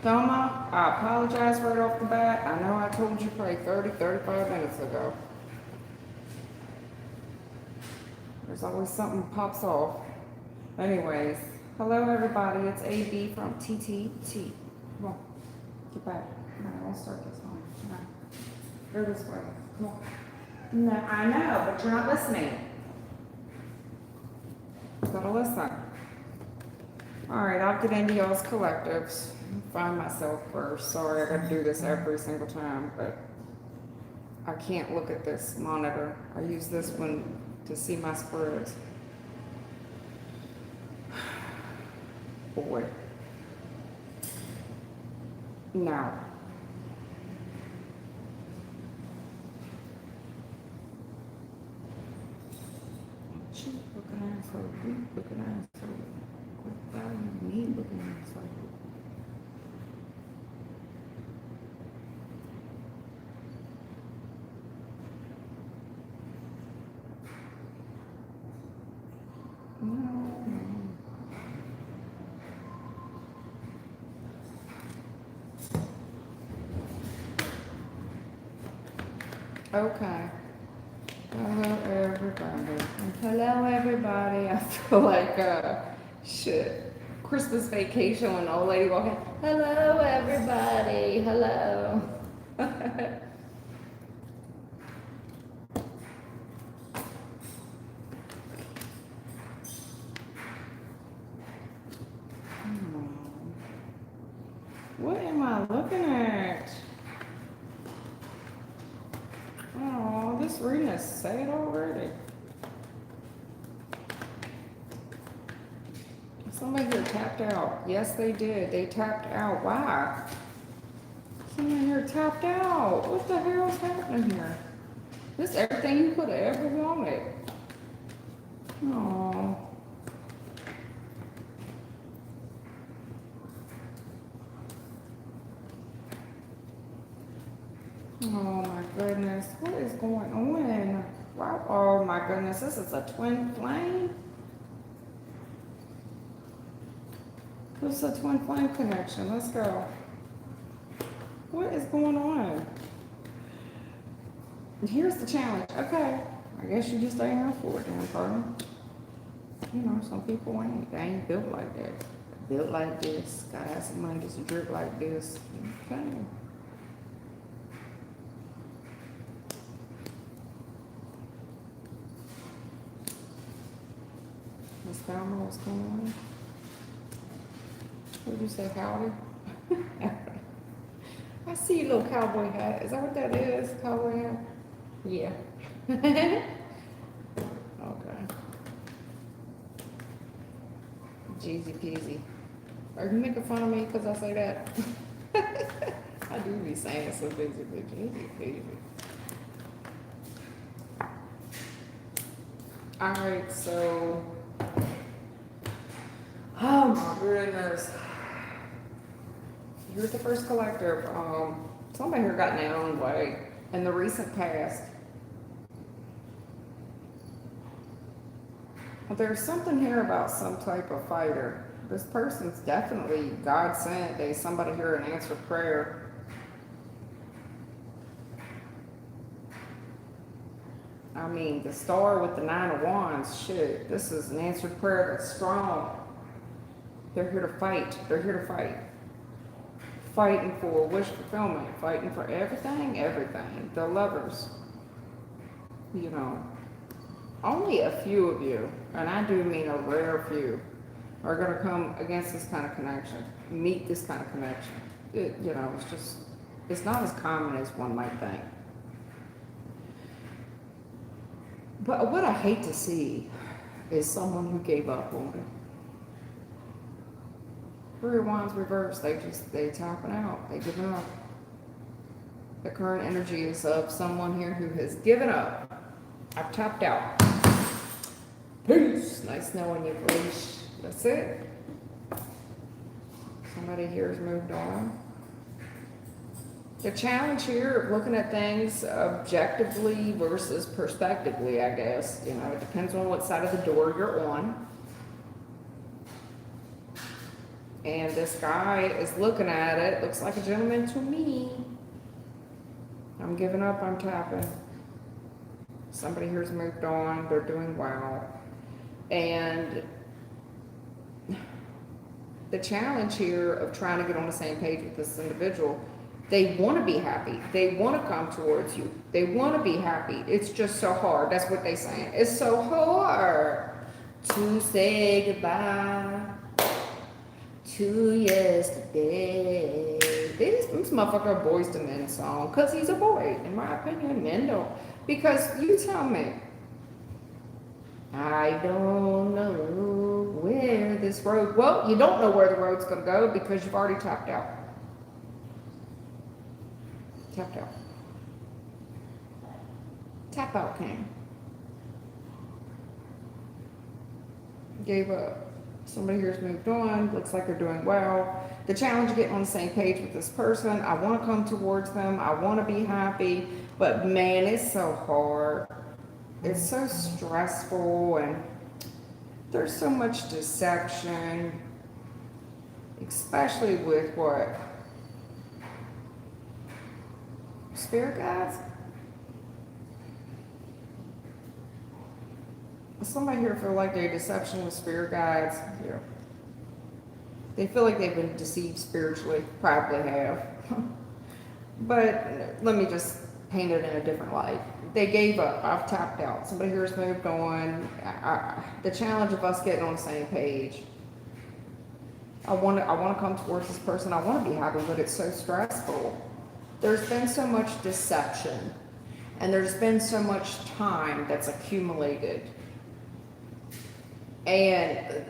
Thelma, I apologize right off the bat. I know I told you probably 30, 35 minutes ago. There's always something pops off. Anyways, hello everybody. It's AB from TTT. Come on, get back. Come on, I'll start this one. Come on. Go this way. Come on. No, I know, but you're not listening. You gotta listen. Alright, I'll get into y'all's collectives. Find myself first. Sorry, I gotta do this every single time, but I can't look at this monitor. I use this one to see my spreads. Boy. Now. Looking asshole, looking asshole. Quit following me, looking asshole. Okay. Hello everybody. Hello everybody. I feel like shit. Christmas vacation when the old lady walking. Hello everybody. Hello. What am I looking at? Oh, this reading is sad already. Somebody here tapped out. Yes, they did. They tapped out. Why? Someone here tapped out. What the hell is happening here? This is everything you could have ever wanted. Oh. Oh my goodness. What is going on? Wow. Oh my goodness. This is a twin flame. This is a twin flame connection. Let's go. What is going on? Here's the challenge. Okay. I guess you just ain't here for it, damn pardon. You know, some people ain't. They ain't built like that. Built like this. Gotta have some money just to drip like this. Okay. Miss Falmer, what's going on? What did you say, howdy? I see a little cowboy hat. Is that what that is? Cowboy hat? Yeah. Okay. Jeezy peasy. Are you making fun of me because I say that? I do be saying it so basically. Jeezy peasy. Alright, so. Oh my goodness. Here's the first collective. Somebody here got in their own way in the recent past. There's something here about some type of fighter. This person's definitely God sent. There's somebody here in answer prayer. I mean, the star with the 9 of Wands, shit, this is an answered prayer that's strong. They're here to fight. They're here to fight. Fighting for wish fulfillment. Fighting for everything, everything. The lovers. You know. Only a few of you, and I do mean a rare few, are going to come against this kind of connection. Meet this kind of connection. You know, it's just, it's not as common as one might think. But what I hate to see is someone who gave up on it. 3 of Wands reversed, they tapping out, they giving up. The current energy is of someone here who has given up. I've tapped out. Peace. Nice knowing you, please. That's it. Somebody here has moved on. The challenge here of looking at things objectively versus perspectively, I guess. You know, it depends on what side of the door you're on. And this guy is looking at it. Looks like a gentleman to me. I'm giving up. I'm tapping. Somebody here's moved on. They're doing well. And the challenge here of trying to get on the same page with this individual, they want to be happy. They want to come towards you. They want to be happy. It's just so hard. That's what they're saying. It's so hard to say goodbye to yesterday. This motherfucker Boys to Men song, because he's a boy, in my opinion. Men don't. Because you tell me, I don't know where this road, well, you don't know where the road's going to go because you've already tapped out. Tapped out. Tap out came. Gave up. Somebody here's moved on. Looks like they're doing well. The challenge of getting on the same page with this person. I want to come towards them. I want to be happy. But man, it's so hard. It's so stressful, and there's so much deception, especially with what? Spirit guides? Somebody here feel like they're deception with spirit guides. Yeah. They feel like they've been deceived spiritually. Probably have. But let me just paint it in a different light. They gave up. I've tapped out. Somebody here's moved on. The challenge of us getting on the same page. I want to come towards this person. I want to be happy, but it's so stressful. There's been so much deception, and there's been so much time that's accumulated. And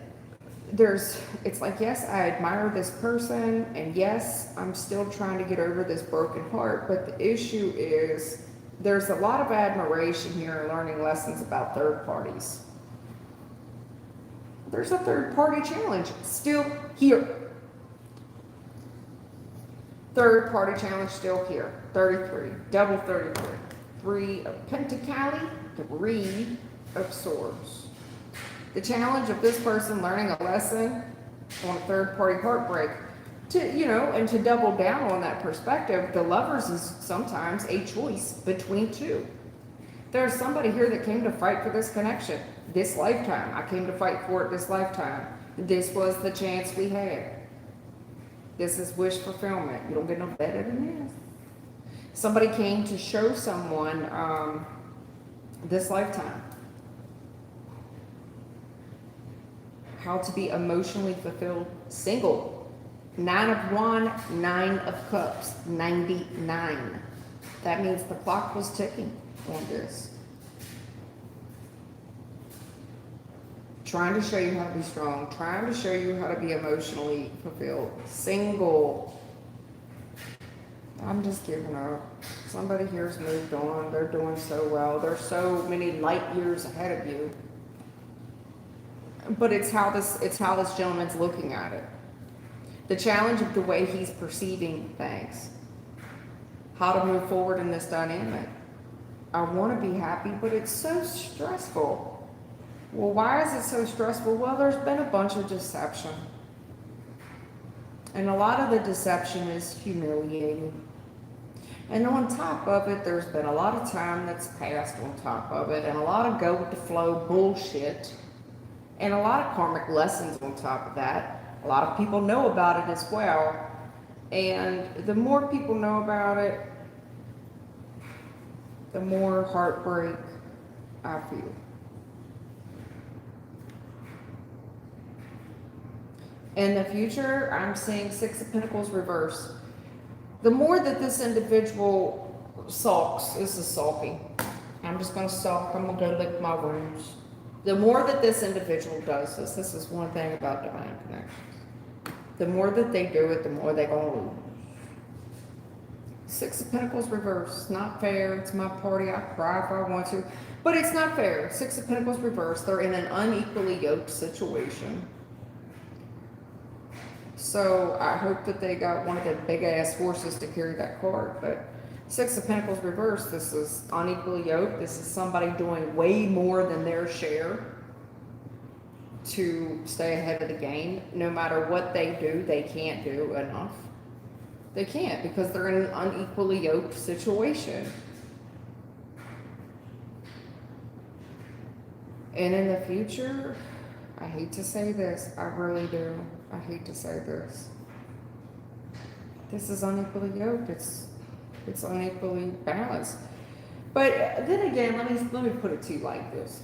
it's like, yes, I admire this person, and yes, I'm still trying to get over this broken heart, but the issue is there's a lot of admiration here and learning lessons about third parties. There's a third party challenge still here. Third party challenge still here. 33, double 33. 3 of Pentacles, 3 of Swords. The challenge of this person learning a lesson on a third party heartbreak, and to double down on that perspective, the Lovers is sometimes a choice between two. There's somebody here that came to fight for this connection this lifetime. I came to fight for it this lifetime. This was the chance we had. This is wish fulfillment. You don't get no better than this. Somebody came to show someone this lifetime how to be emotionally fulfilled single. 9 of Wands, 9 of Cups, 99. That means the clock was ticking on this. Trying to show you how to be strong, trying to show you how to be emotionally fulfilled. Single. I'm just giving up. Somebody here's moved on. They're doing so well. There's so many light years ahead of you. But it's how this gentleman's looking at it. The challenge of the way he's perceiving things. How to move forward in this dynamic. I want to be happy, but it's so stressful. Well, why is it so stressful? Well, there's been a bunch of deception. And a lot of the deception is humiliating. And on top of it, there's been a lot of time that's passed on top of it, and a lot of go with the flow bullshit. And a lot of karmic lessons on top of that. A lot of people know about it as well. And the more people know about it, the more heartbreak I feel. In the future, I'm seeing 6 of Pentacles reverse. The more that this individual sulks, this is sulking. I'm just going to sulk. I'm going to go lick my wounds. The more that this individual does this is one thing about divine connections. The more that they do it, the more they're going to lose. 6 of Pentacles reverse. Not fair. It's my party. I cry if I want to. But it's not fair. 6 of Pentacles reverse. They're in an unequally yoked situation. So I hope that they got one of the big ass horses to carry that card. But 6 of Pentacles reverse, this is unequally yoked. This is somebody doing way more than their share. to stay ahead of the game. No matter what they do, they can't do enough. They can't, because they're in an unequally yoked situation. And in the future, I hate to say this, I really do. I hate to say this. This is unequally yoked. It's unequally balanced. But then again, let me put it to you like this.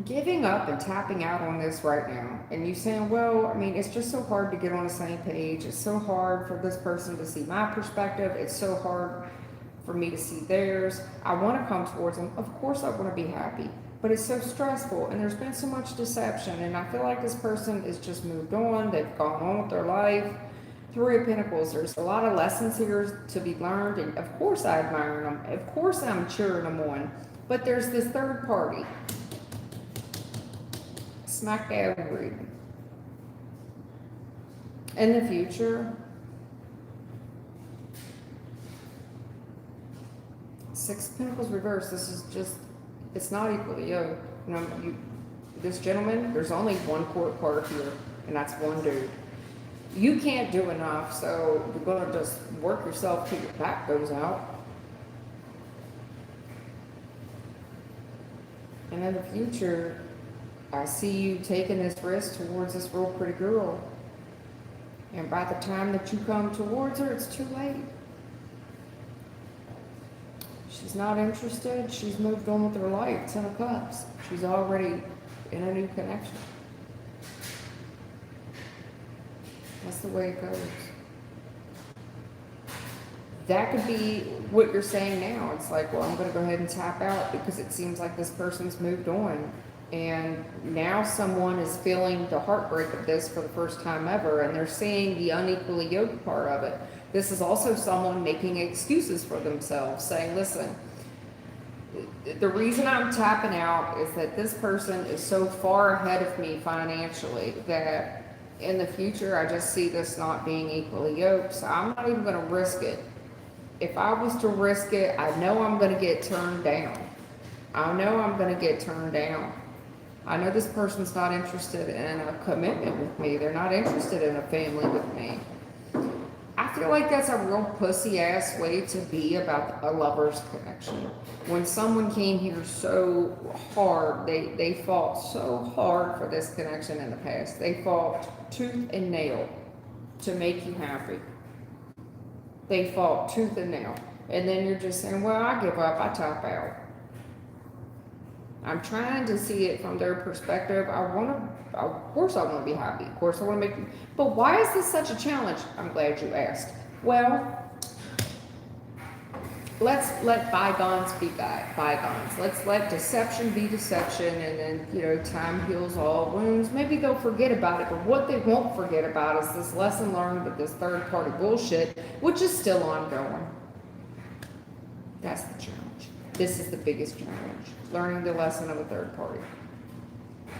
Giving up and tapping out on this right now, and you saying, well, I mean, it's just so hard to get on the same page. It's so hard for this person to see my perspective. It's so hard for me to see theirs. I want to come towards them. Of course, I want to be happy, but it's so stressful, and there's been so much deception, and I feel like this person is just moved on. They've gone on with their life. Three of Pentacles, there's a lot of lessons here to be learned, and of course I admire them. Of course I'm cheering them on. But there's this third party. Smack dab reading. In the future, Six of Pentacles reversed. This is just, it's not equally yoked. You know, this gentleman, there's only one court card here, and that's one dude. You can't do enough, so you're going to just work yourself till your back goes out. And in the future, I see you taking this risk towards this real pretty girl. And by the time that you come towards her, it's too late. She's not interested. She's moved on with her life. Ten of Cups. She's already in a new connection. That's the way it goes. That could be what you're saying now. It's like, well, I'm going to go ahead and tap out because it seems like this person's moved on. And now someone is feeling the heartbreak of this for the first time ever, and they're seeing the unequally yoked part of it. This is also someone making excuses for themselves, saying, listen, the reason I'm tapping out is that this person is so far ahead of me financially that in the future, I just see this not being equally yoked, so I'm not even going to risk it. If I was to risk it, I know I'm going to get turned down. I know I'm going to get turned down. I know this person's not interested in a commitment with me. They're not interested in a family with me. I feel like that's a real pussy-ass way to be about a lover's connection. When someone came here so hard, they fought so hard for this connection in the past. They fought tooth and nail to make you happy. They fought tooth and nail. And then you're just saying, well, I give up, I tap out. I'm trying to see it from their perspective. Of course I want to be happy. Of course I want to make, but why is this such a challenge? I'm glad you asked. Well, let's let bygones be bygones. Let's let deception be deception, and then, time heals all wounds. Maybe they'll forget about it, but what they won't forget about is this lesson learned with this third party bullshit, which is still ongoing. That's the challenge. This is the biggest challenge. Learning the lesson of a third party.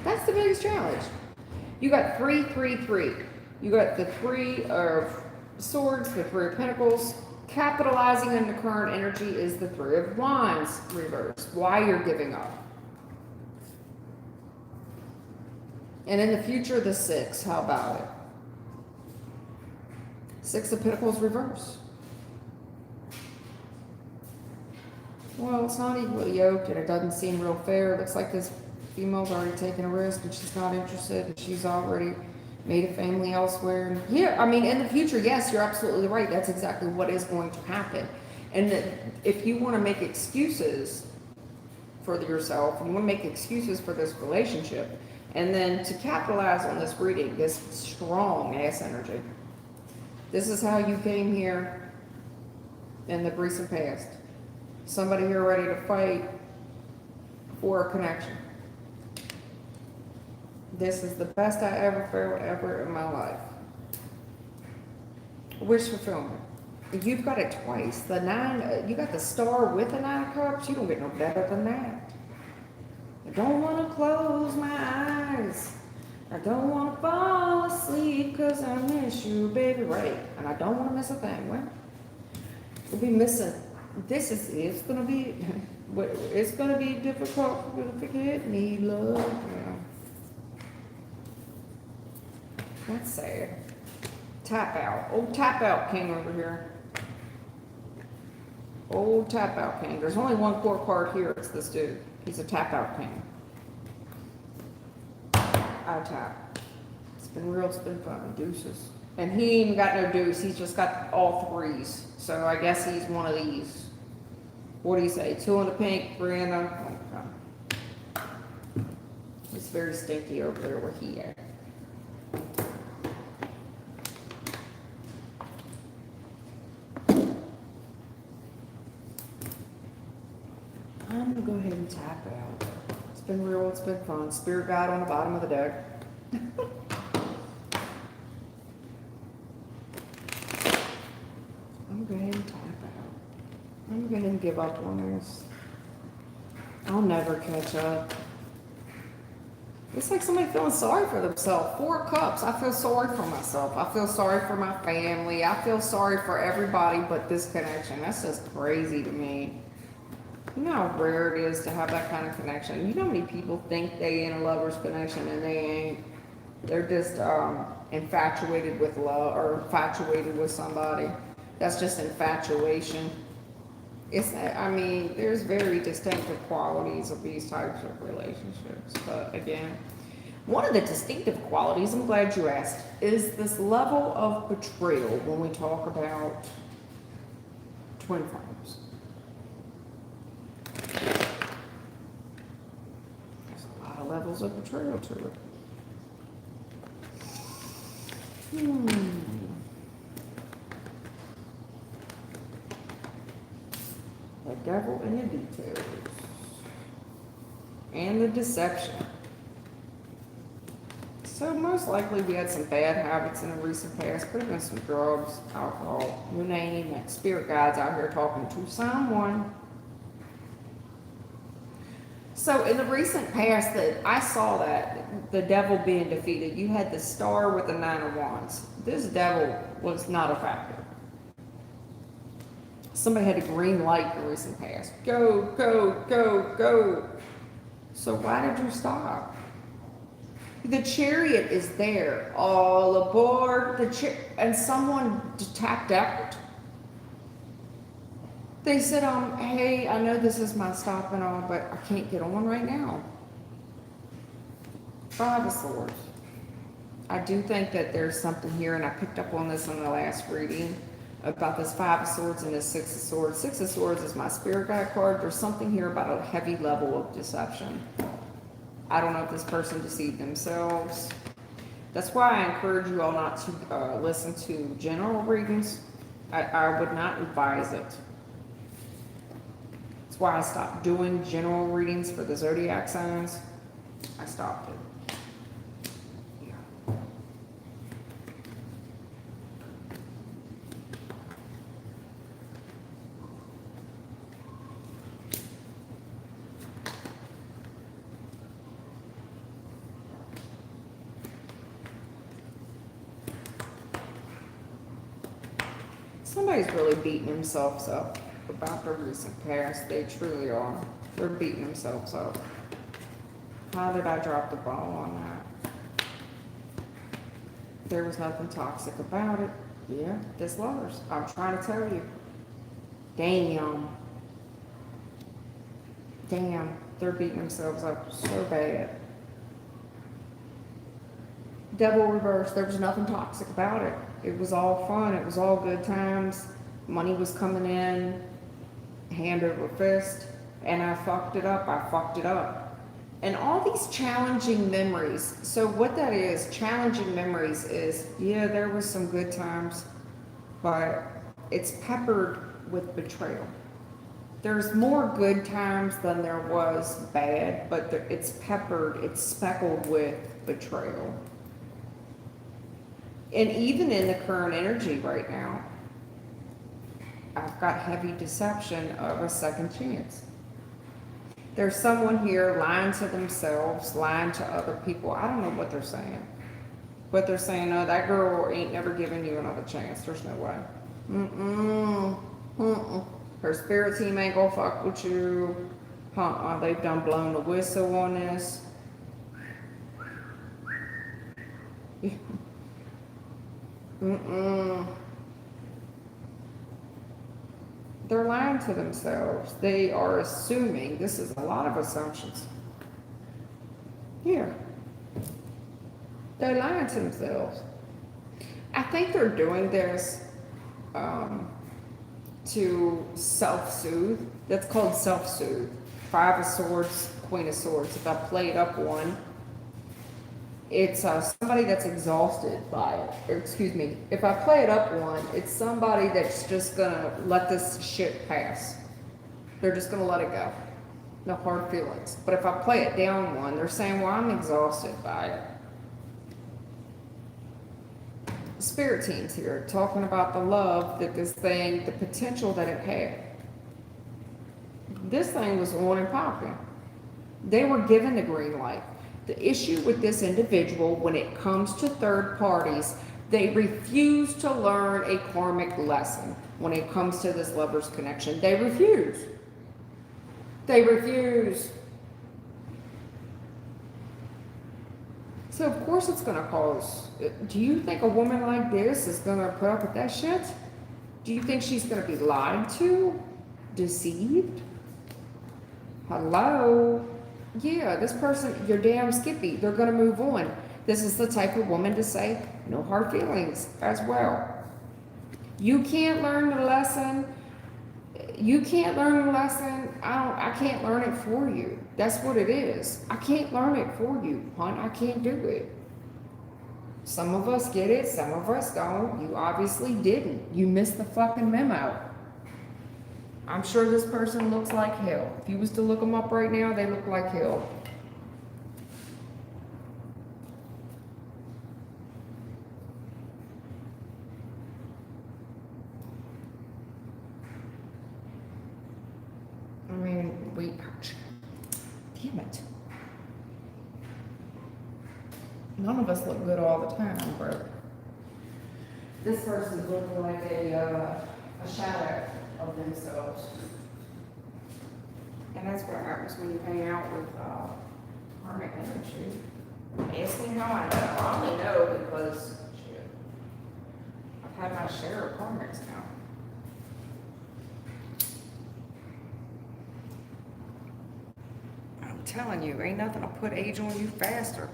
That's the biggest challenge. You got 3, 3, 3. You got the Three of Swords, the Three of Pentacles. Capitalizing on the current energy is the Three of Wands reverse. Why you're giving up. And in the future, the Six. How about it? Six of Pentacles reverse. Well, it's not equally yoked, and it doesn't seem real fair. It looks like this female's already taken a risk, and she's not interested, and she's already made a family elsewhere. And yeah, I mean, in the future, yes, you're absolutely right. That's exactly what is going to happen. And that if you want to make excuses for yourself, and you want to make excuses for this relationship, and then to capitalize on this reading, this strong ass energy, this is how you came here in the recent past. Somebody here ready to fight for a connection. This is the best I ever felt ever in my life. Wish fulfillment. You've got it twice. The nine, you got the star with the Nine of Cups. You don't get no better than that. I don't want to close my eyes. I don't want to fall asleep because I miss you, baby. Right. And I don't want to miss a thing. Well, we'll be missing. It's gonna be difficult for you to forget me, love. Yeah. That's sad. Tap out. Old tap out king over here. Old tap out king. There's only one core card here. It's this dude. He's a tap out king. I tap. It's been real. It's been fun. Deuces. And he ain't even got no deuce. He's just got all threes. So I guess he's one of these. What do you say? 2 in the pink, 3 in the... Oh, God. It's very stinky over there where he at. I'm gonna go ahead and tap out. It's been real, it's been fun. Spirit guide on the bottom of the deck. I'm gonna go ahead and tap out. I'm gonna go ahead and give up on this. I'll never catch up. It's like somebody feeling sorry for themselves. 4 cups. I feel sorry for myself. I feel sorry for my family. I feel sorry for everybody but this connection. That's just crazy to me. You know how rare it is to have that kind of connection. You know how many people think they in a lover's connection and they ain't. They're just infatuated with love or infatuated with somebody. That's just infatuation. I mean, there's very distinctive qualities of these types of relationships. But again, one of the distinctive qualities, I'm glad you asked, is this level of betrayal when we talk about twin flames. There's a lot of levels of betrayal to it. The devil in the details. And the deception. So most likely we had some bad habits in the recent past. Could have been some drugs, alcohol, you name it. Spirit guides out here talking to someone. So in the recent past that I saw that, the devil being defeated, you had the star with the 9 of wands. This devil was not a factor. Somebody had a green light in the recent past. Go, go, go, go. So why did you stop? The chariot is there. All aboard the and someone tapped out. They said, hey, I know this is my stop and all, but I can't get on right now. 5 of Swords. I do think that there's something here, and I picked up on this in the last reading, about this 5 of Swords and this 6 of Swords. 6 of Swords is my spirit guide card. There's something here about a heavy level of deception. I don't know if this person deceived themselves. That's why I encourage you all not to listen to general readings. I would not advise it. That's why I stopped doing general readings for the zodiac signs. I stopped it. Somebody's really beating themselves up about the recent past. They truly are. They're beating themselves up. How did I drop the ball on that? There was nothing toxic about it. Yeah, this lovers. I'm trying to tell you. Damn. Damn. They're beating themselves up so bad. Devil reverse. There was nothing toxic about it. It was all fun. It was all good times. Money was coming in, hand over fist, and I fucked it up. I fucked it up. And all these challenging memories. So what that is, challenging memories is, yeah, there was some good times, but it's peppered with betrayal. There's more good times than there was bad, but it's peppered, it's speckled with betrayal. And even in the current energy right now, I've got heavy deception of a second chance. There's someone here lying to themselves, lying to other people. I don't know what they're saying. But they're saying, no, that girl ain't never giving you another chance. There's no way. Her spirit team ain't gonna fuck with you. They've done blown the whistle on this. Mm-mm. They're lying to themselves. They are assuming. This is a lot of assumptions. Here. They're lying to themselves. I think they're doing this um, to self-soothe. That's called self-soothe. Five of Swords, Queen of Swords. If I played up one, it's somebody that's exhausted by it. Or, excuse me. If I play it up one, it's somebody that's just gonna let this shit pass. They're just gonna let it go. No hard feelings. But if I play it down one, they're saying, well, I'm exhausted by it. Spirit teams here talking about the love that this thing, the potential that it had. This thing was on and popping. They were given the green light. The issue with this individual, when it comes to third parties, they refuse to learn a karmic lesson. When it comes to this lover's connection, they refuse. They refuse. So of course it's going to cause, do you think a woman like this is going to put up with that shit? Do you think she's going to be lied to? Deceived? Hello? Yeah, this person, you're damn skippy. They're going to move on. This is the type of woman to say, no hard feelings as well. You can't learn the lesson. You can't learn the lesson. I can't learn it for you. That's what it is. I can't learn it for you, hon. I can't do it. Some of us get it, some of us don't. You obviously didn't. You missed the fucking memo. I'm sure this person looks like hell. If you was to look them up right now, they look like hell. I mean, damn it. None of us look good all the time, bro. This person's looking like a shadow of themselves. And that's what happens when you hang out with karmic energy. Ask me how I know. I only know because shit, I've had my share of karmics now. I'm telling you, ain't nothing to put age on you faster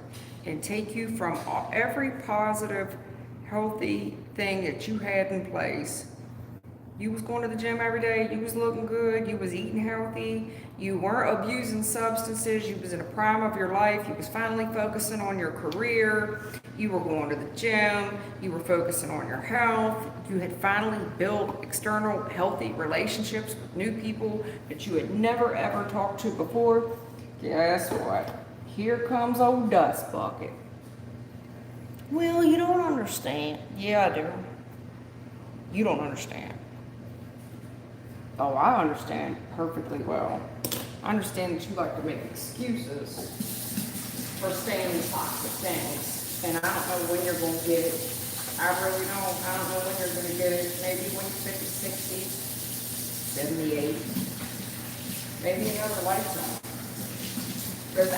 and take you from every positive, healthy thing that you had in place. You was going to the gym every day, you was looking good, you was eating healthy, you weren't abusing substances, you was in the prime of your life, you was finally focusing on your career, you were going to the gym, you were focusing on your health, you had finally built external healthy relationships with new people that you had never ever talked to before. Guess what? Here comes old Dust Bucket. Well, you don't understand. Yeah, I do. You don't understand. Oh, I understand perfectly well. I understand that you like to make excuses for saying toxic things. And I don't know when you're going to get it. I really don't. I don't know when you're going to get it. Maybe when you're 50, 60, 78. Maybe another lifetime. Because,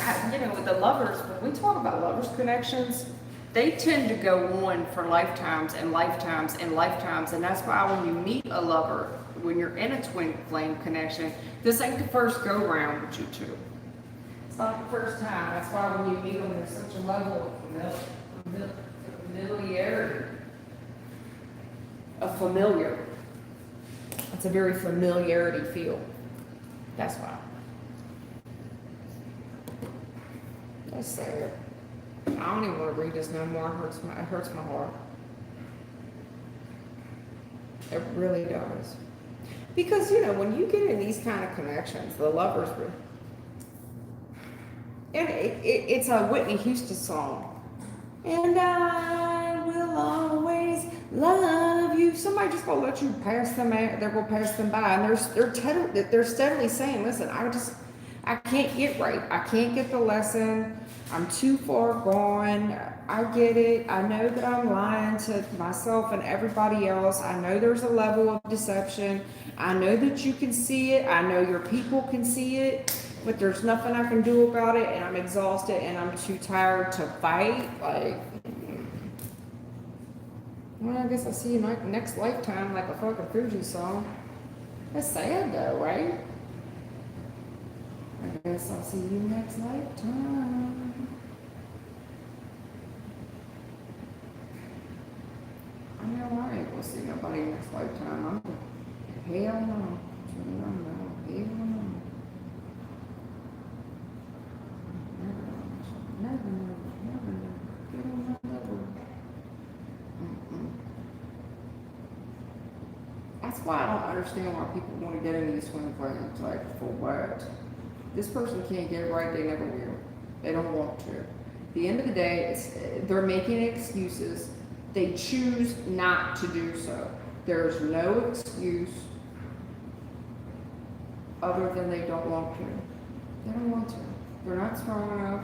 with the lovers, when we talk about lovers connections, they tend to go on for lifetimes and lifetimes and lifetimes. And that's why when you meet a lover, when you're in a twin flame connection, this ain't the first go round with you two. It's not the first time. That's why when you meet them, there's such a level of familiarity. A familiar. It's a very familiarity feel. That's why. That's sad. I don't even want to read this no more. It hurts my heart. It really does. Because, when you get in these kind of connections, the lovers, and it's a Whitney Houston song. And I will always love you. Somebody just gonna let you pass them out. They're gonna pass them by, and they're steadily saying, "Listen, I can't get right. I can't get the lesson. I'm too far gone. I get it. I know that I'm lying to myself and everybody else. I know there's a level of deception. I know that you can see it. I know your people can see it, but there's nothing I can do about it, and I'm exhausted, and I'm too tired to fight." Well, I guess I'll see you next lifetime, like a fucking Fuji song. That's sad though, right? I guess I'll see you next lifetime. I know I ain't gonna see nobody next lifetime. Hell no. Hell no. Hell no. Never, never. Get on my level. Mm-mm. That's why I don't understand why people want to get into these swing plans. Like, for what? This person can't get it right, they never will. They don't want to. At the end of the day, they're making excuses. They choose not to do so. There's no excuse other than they don't want to. They don't want to. They're not strong enough.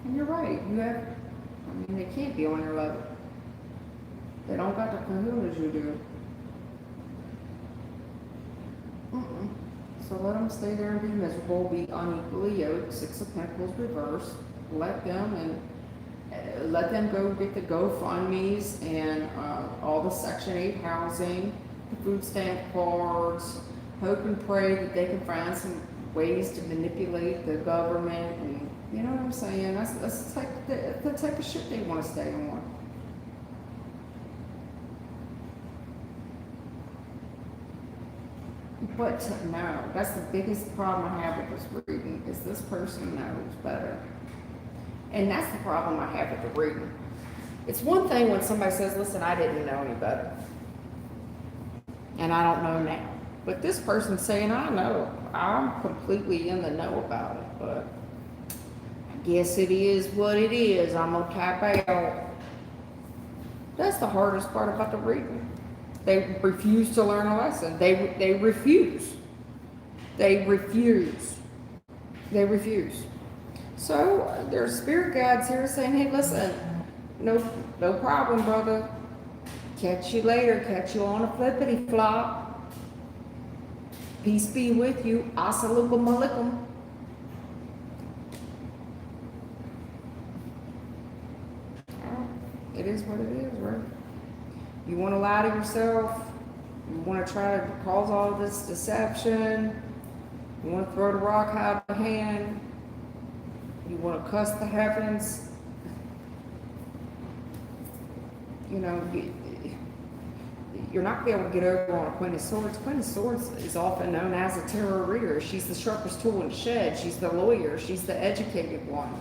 And you're right. They can't be on your level. They don't got the kahunas you do. Mm-mm. So let them stay there and be miserable, be unequally yoked, Six of Pentacles reversed. Let them go get the GoFundMes and all the Section 8 housing, the food stamp cards. Hope and pray that they can find some ways to manipulate the government, and you know what I'm saying. That's the type of shit they want to stay on. But no, that's the biggest problem I have with this reading, is this person knows better. And that's the problem I have with the reading. It's one thing when somebody says, listen, I didn't know any better. And I don't know now. But this person's saying, I know. I'm completely in the know about it. But I guess it is what it is. I'm going to tap out. That's the hardest part about the reading. They refuse to learn a lesson. They refuse. They refuse. They refuse. So there's spirit guides here saying, hey, listen, no problem, brother. Catch you later. Catch you on a flippity flop. Peace be with you. Assalamu alaikum. It is what it is, right? You want to lie to yourself. You want to try to cause all this deception. You want to throw the rock out of the hand. You want to cuss the heavens. You know, you're not going to be able to get over on a Queen of Swords. Queen of Swords is often known as a tarot reader. She's the sharpest tool in the shed. She's the lawyer. She's the educated one.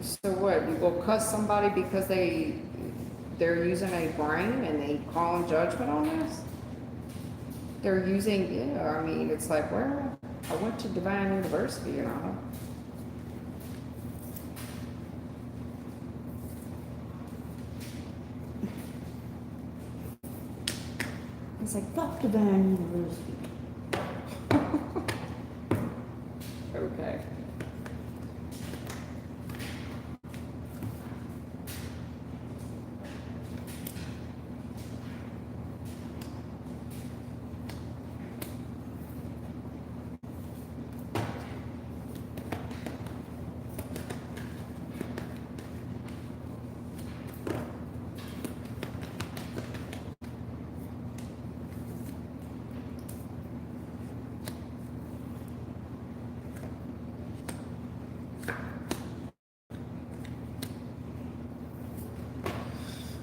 So what? You go cuss somebody because they're using a brain and they call in judgment on this? They're using, yeah, I mean, it's like, well, I went to Divine University, you know. It's like, fuck Divine University. Okay.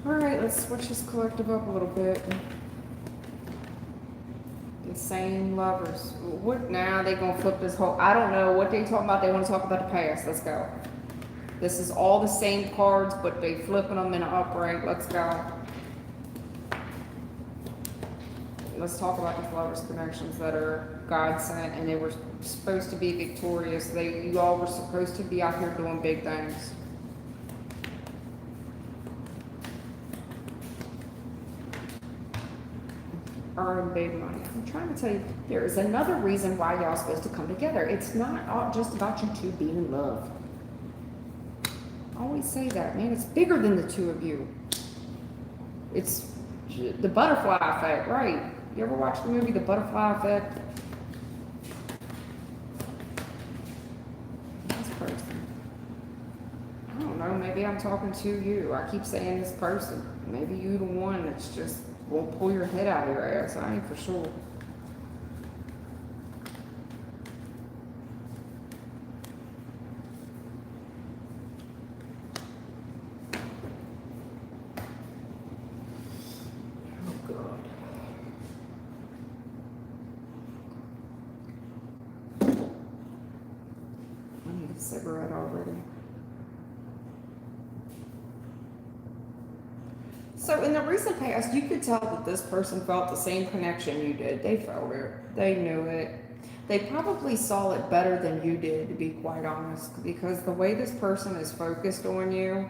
Alright, let's switch this collective up a little bit. Insane lovers. What now? They gonna flip this whole, I don't know what they talking about. They want to talk about the past. Let's go. This is all the same cards, but they flipping them in an upright. Let's go. Let's talk about these lovers connections that are God sent, and they were supposed to be victorious. You all were supposed to be out here doing big things. Earn big money. I'm trying to tell you, there is another reason why y'all supposed to come together. It's not all just about you two being in love. I always say that, man. It's bigger than the two of you. It's the butterfly effect, right? You ever watch the movie The Butterfly Effect? This person. I don't know, maybe I'm talking to you. I keep saying this person. Maybe you the one that's just won't pull your head out of your ass. I ain't for sure. Oh God. I need a cigarette already. So in the recent past, you could tell that this person felt the same connection you did. They felt it. They knew it. They probably saw it better than you did, to be quite honest, because the way this person is focused on you,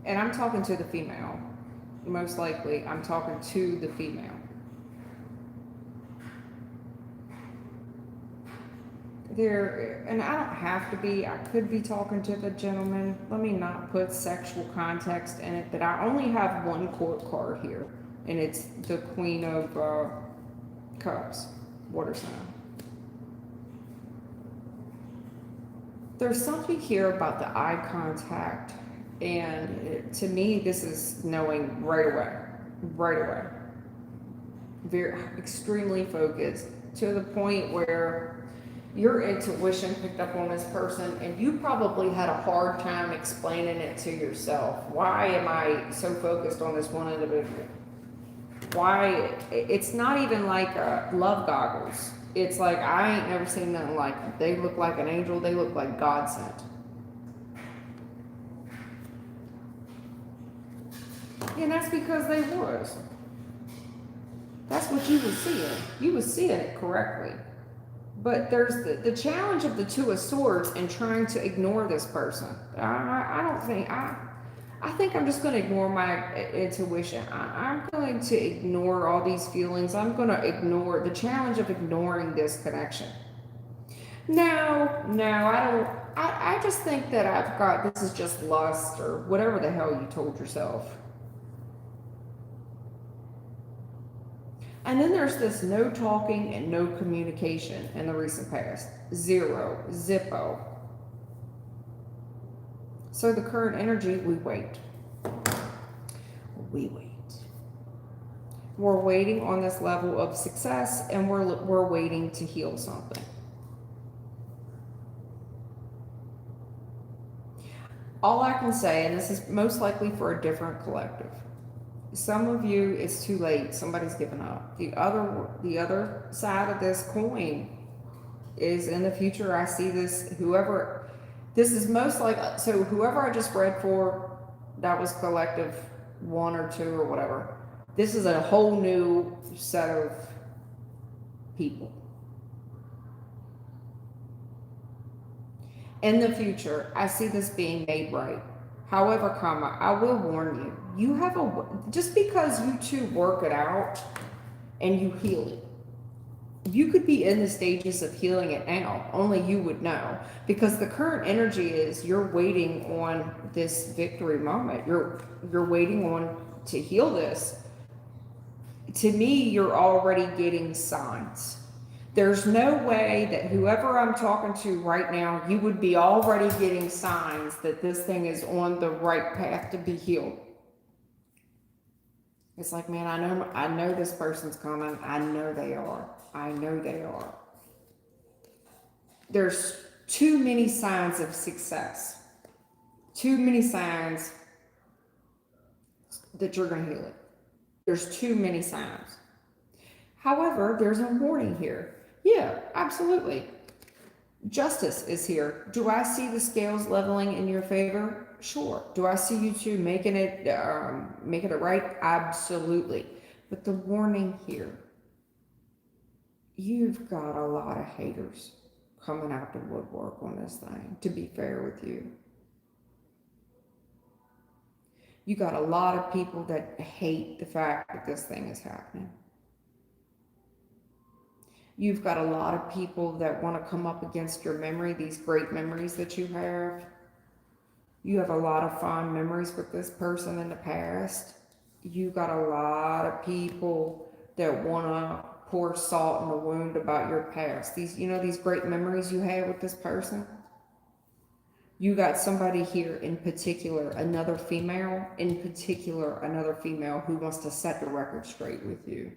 and I'm talking to the female, most likely I'm talking to the female. There, and I don't have to be, I could be talking to the gentleman. Let me not put sexual context in it, but I only have one court card here, and it's the Queen of Cups, water sign. There's something here about the eye contact, and to me, this is knowing right away. Very, extremely focused, to the point where your intuition picked up on this person, and you probably had a hard time explaining it to yourself. Why am I so focused on this one individual? Why? It's not even like love goggles. It's like, I ain't never seen nothing like it. They look like an angel. They look like God sent. And that's because they was. That's what you was seeing. You was seeing it correctly. But there's the challenge of the Two of Swords and trying to ignore this person. I don't think, I think I'm just going to ignore my intuition. I'm going to ignore all these feelings. I'm going to ignore the challenge of ignoring this connection. No, I don't. I just think that I've got, this is just lust or whatever the hell you told yourself. And then there's this no talking and no communication in the recent past. Zero, zippo. So the current energy, we wait. We wait. We're waiting on this level of success, and we're waiting to heal something. All I can say, and this is most likely for a different collective, some of you, it's too late. Somebody's given up. The other side of this coin is in the future. I see this, this is most like, so whoever I just read for, that was collective 1 or 2 or whatever. This is a whole new set of people. In the future, I see this being made right. However, I will warn you, just because you two work it out and you heal it, you could be in the stages of healing it now. Only you would know, because the current energy is you're waiting on this victory moment. You're waiting on to heal this. To me, you're already getting signs. There's no way that whoever I'm talking to right now, you would be already getting signs that this thing is on the right path to be healed. It's like, man, I know this person's coming. I know they are. There's too many signs of success. Too many signs that you're going to heal it. There's too many signs. However, there's a warning here. Yeah, absolutely. Justice is here. Do I see the scales leveling in your favor? Sure. Do I see you two making it right? Absolutely. But the warning here, you've got a lot of haters coming out the woodwork on this thing, to be fair with you. You got a lot of people that hate the fact that this thing is happening. You've got a lot of people that want to come up against your memory, these great memories that you have. You have a lot of fond memories with this person in the past. You got a lot of people that want to pour salt in the wound about your past. These great memories you have with this person. You got somebody here in particular, another female in particular, another female who wants to set the record straight with you.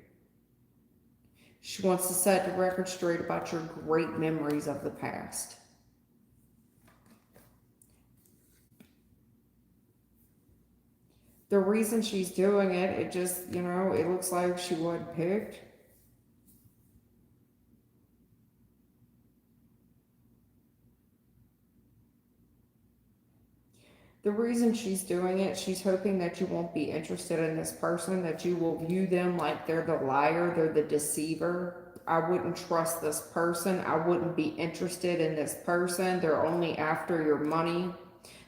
She wants to set the record straight about your great memories of the past. The reason she's doing it, it just, it looks like she wasn't picked. The reason she's doing it, she's hoping that you won't be interested in this person, that you will view them like they're the liar, they're the deceiver. I wouldn't trust this person. I wouldn't be interested in this person. They're only after your money.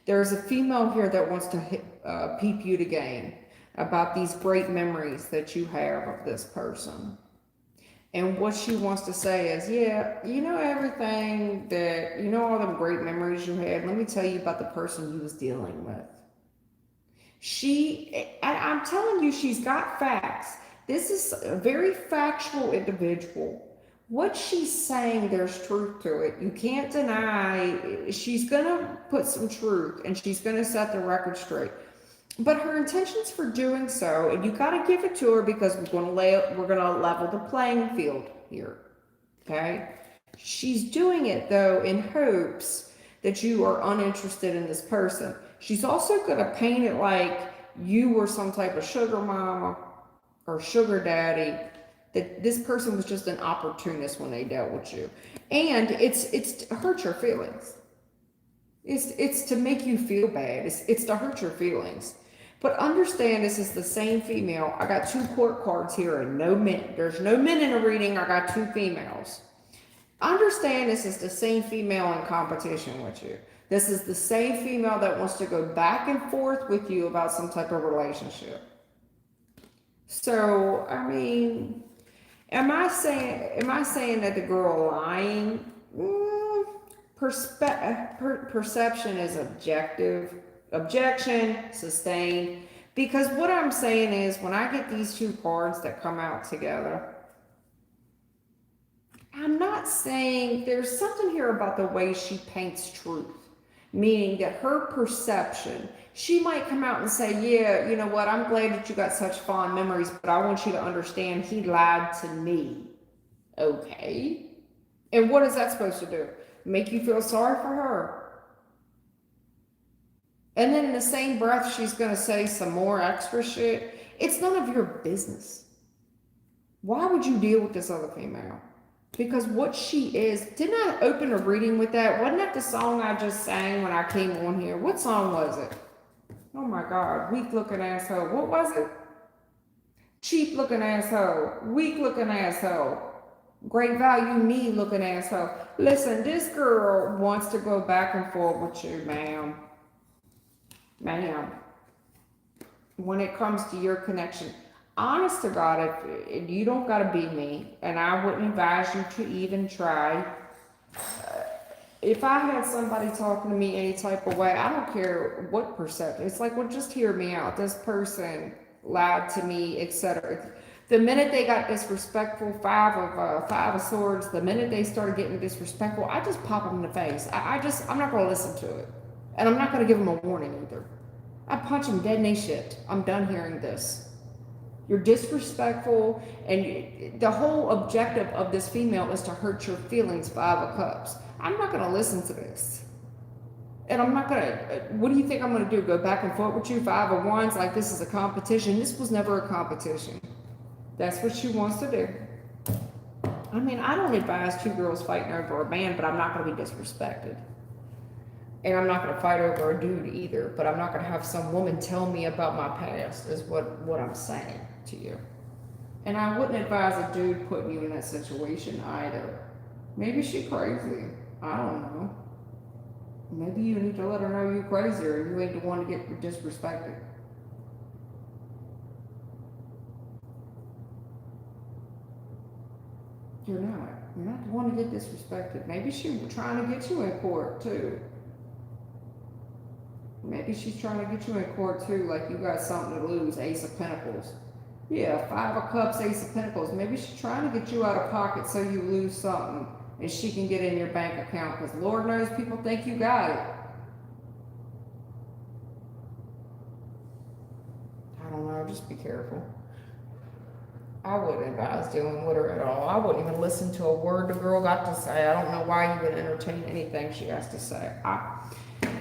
There's a female here that wants to peep you to game about these great memories that you have of this person. And what she wants to say is, yeah, everything that, all them great memories you had, let me tell you about the person you was dealing with. I'm telling you, she's got facts. This is a very factual individual. What she's saying, there's truth to it. You can't deny, she's going to put some truth and she's going to set the record straight. But her intentions for doing so, and you got to give it to her because we're going to level the playing field here. Okay? She's doing it though in hopes that you are uninterested in this person. She's also going to paint it like you were some type of sugar mama or sugar daddy, that this person was just an opportunist when they dealt with you. And it's to hurt your feelings. It's to make you feel bad. It's to hurt your feelings. But understand, this is the same female. I got 2 court cards here and no men. There's no men in a reading. I got 2 females. Understand, this is the same female in competition with you. This is the same female that wants to go back and forth with you about some type of relationship. So, I mean, am I saying that the girl lying? Perception is objective. Objection, sustained. Because what I'm saying is, when I get these 2 cards that come out together, I'm not saying, there's something here about the way she paints truth. Meaning that her perception, she might come out and say, yeah, you know what, I'm glad that you got such fond memories, but I want you to understand he lied to me. Okay. And what is that supposed to do? Make you feel sorry for her? And then in the same breath, she's going to say some more extra shit. It's none of your business. Why would you deal with this other female? Because what she is, didn't I open a reading with that? Wasn't that the song I just sang when I came on here? What song was it? Oh my God, weak looking asshole. What was it? Cheap looking asshole. Weak looking asshole. Great value me looking asshole. Listen, this girl wants to go back and forth with you, ma'am. Ma'am, when it comes to your connection, honest to God, if you don't got to be me, and I wouldn't advise you to even try. If I had somebody talking to me any type of way, I don't care what perception. It's like, well, just hear me out. This person lied to me, etc. The minute they got disrespectful, five of swords, the minute they started getting disrespectful, I just pop them in the face. I'm not going to listen to it. And I'm not going to give them a warning either. I punch them dead in their shit. I'm done hearing this. You're disrespectful, and the whole objective of this female is to hurt your feelings, 5 of Cups. I'm not going to listen to this. And I'm not going to, what do you think I'm going to do? Go back and forth with you, 5 of Wands, like this is a competition? This was never a competition. That's what she wants to do. I mean, I don't advise 2 girls fighting over a man, but I'm not going to be disrespected. And I'm not going to fight over a dude either, but I'm not going to have some woman tell me about my past, is what I'm saying to you. And I wouldn't advise a dude putting you in that situation either. Maybe she's crazy. I don't know. Maybe you need to let her know you're crazy, or you ain't the one to get disrespected. You're not. You're not the one to get disrespected. Maybe she's trying to get you in court too. Maybe she's trying to get you in court too, like you got something to lose, Ace of Pentacles. Yeah, 5 of Cups, Ace of Pentacles. Maybe she's trying to get you out of pocket so you lose something and she can get in your bank account, because Lord knows people think you got it. just be careful. I wouldn't advise dealing with her at all. I wouldn't even listen to a word the girl got to say. I don't know why you would entertain anything she has to say.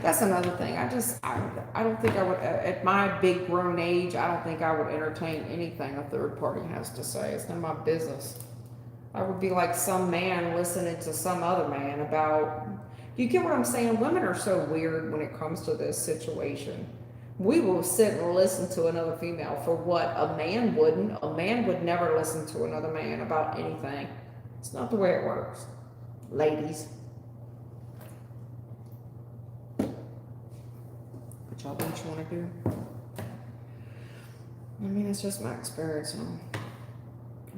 That's another thing. I don't think I would, at my big grown age, I don't think I would entertain anything a third party has to say. It's none of my business. I would be like some man listening to some other man about, you get what I'm saying? Women are so weird when it comes to this situation. We will sit and listen to another female for what a man wouldn't. A man would never listen to another man about anything. It's not the way it works. Ladies. But y'all do what you want to do. I mean, it's just my experience.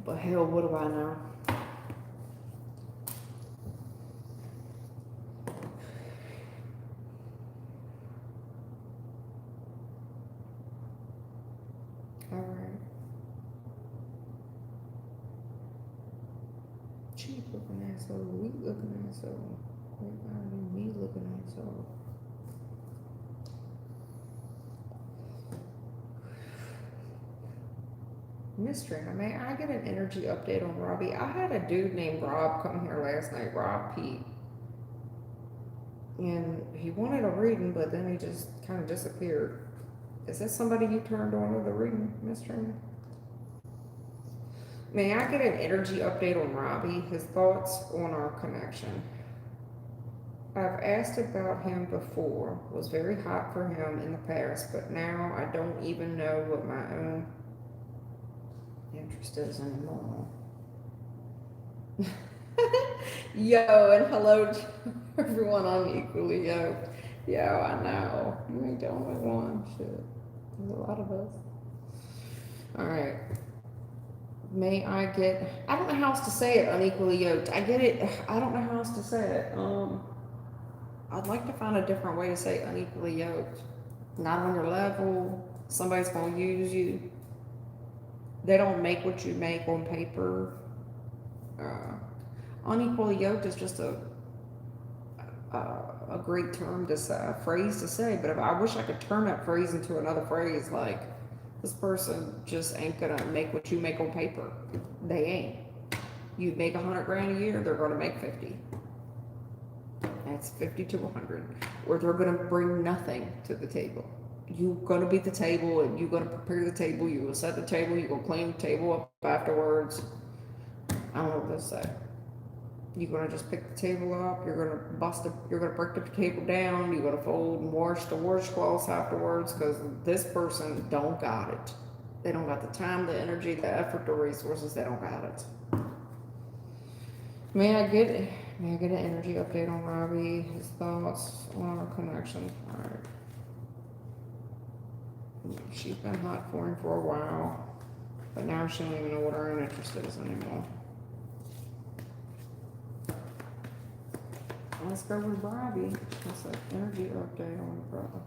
But hell, what do I know? Cheap looking asshole, weak looking asshole, me looking asshole. Mystery, may I get an energy update on Robbie? I had a dude named Rob come here last night, Rob Pete. And he wanted a reading, but then he just kind of disappeared. Is that somebody you turned on to the reading, Mystery? May I get an energy update on Robbie? His thoughts on our connection. I've asked about him before. Was very hot for him in the past, but now I don't even know what my own interest is anymore. Yo, and hello to everyone on Equally Yoked. Yo, I know. You ain't the only one. Shit. There's a lot of us. Alright. May I get, I don't know how else to say it, unequally yoked. I get it, I don't know how else to say it. I'd like to find a different way to say unequally yoked. Not on your level, somebody's gonna use you. They don't make what you make on paper. Unequally yoked is just a great term to say, a phrase to say, but if I wish I could turn that phrase into another phrase, like, this person just ain't gonna make what you make on paper. They ain't. You make 100 grand a year, they're gonna make 50. That's 50 to 100. Or they're gonna bring nothing to the table. You're gonna be at the table and you're gonna prepare the table, you will set the table, you're gonna clean the table up afterwards. I don't know what to say. You're gonna just pick the table up, you're gonna break the table down, you're gonna fold and wash the washcloths afterwards, because this person don't got it. They don't got the time, the energy, the effort, the resources, they don't got it. May I get an energy update on Robbie, his thoughts on our connection? Alright. She's been hot for him for a while, but now she don't even know what her own interest is anymore. Let's go with Robbie. That's an energy update on the brother.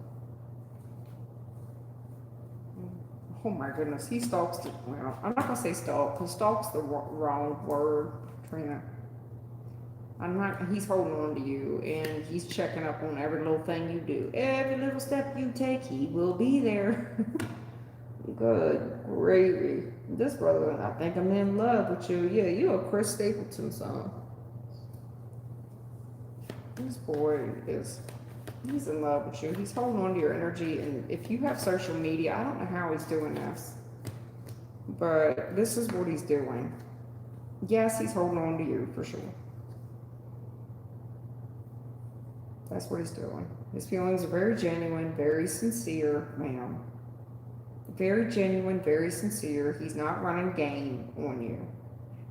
Oh my goodness, he stalks the, well, I'm not gonna say stalk, because stalk's the wrong word, Trina. He's holding on to you, and he's checking up on every little thing you do. Every little step you take, he will be there. Good gravy. This brother, I think I'm in love with you. Yeah, you a Chris Stapleton son. This boy he's in love with you. He's holding on to your energy, and if you have social media, I don't know how he's doing this, but this is what he's doing. Yes, he's holding on to you for sure. That's what he's doing. His feelings are very genuine, very sincere, ma'am. Very genuine, very sincere. He's not running game on you.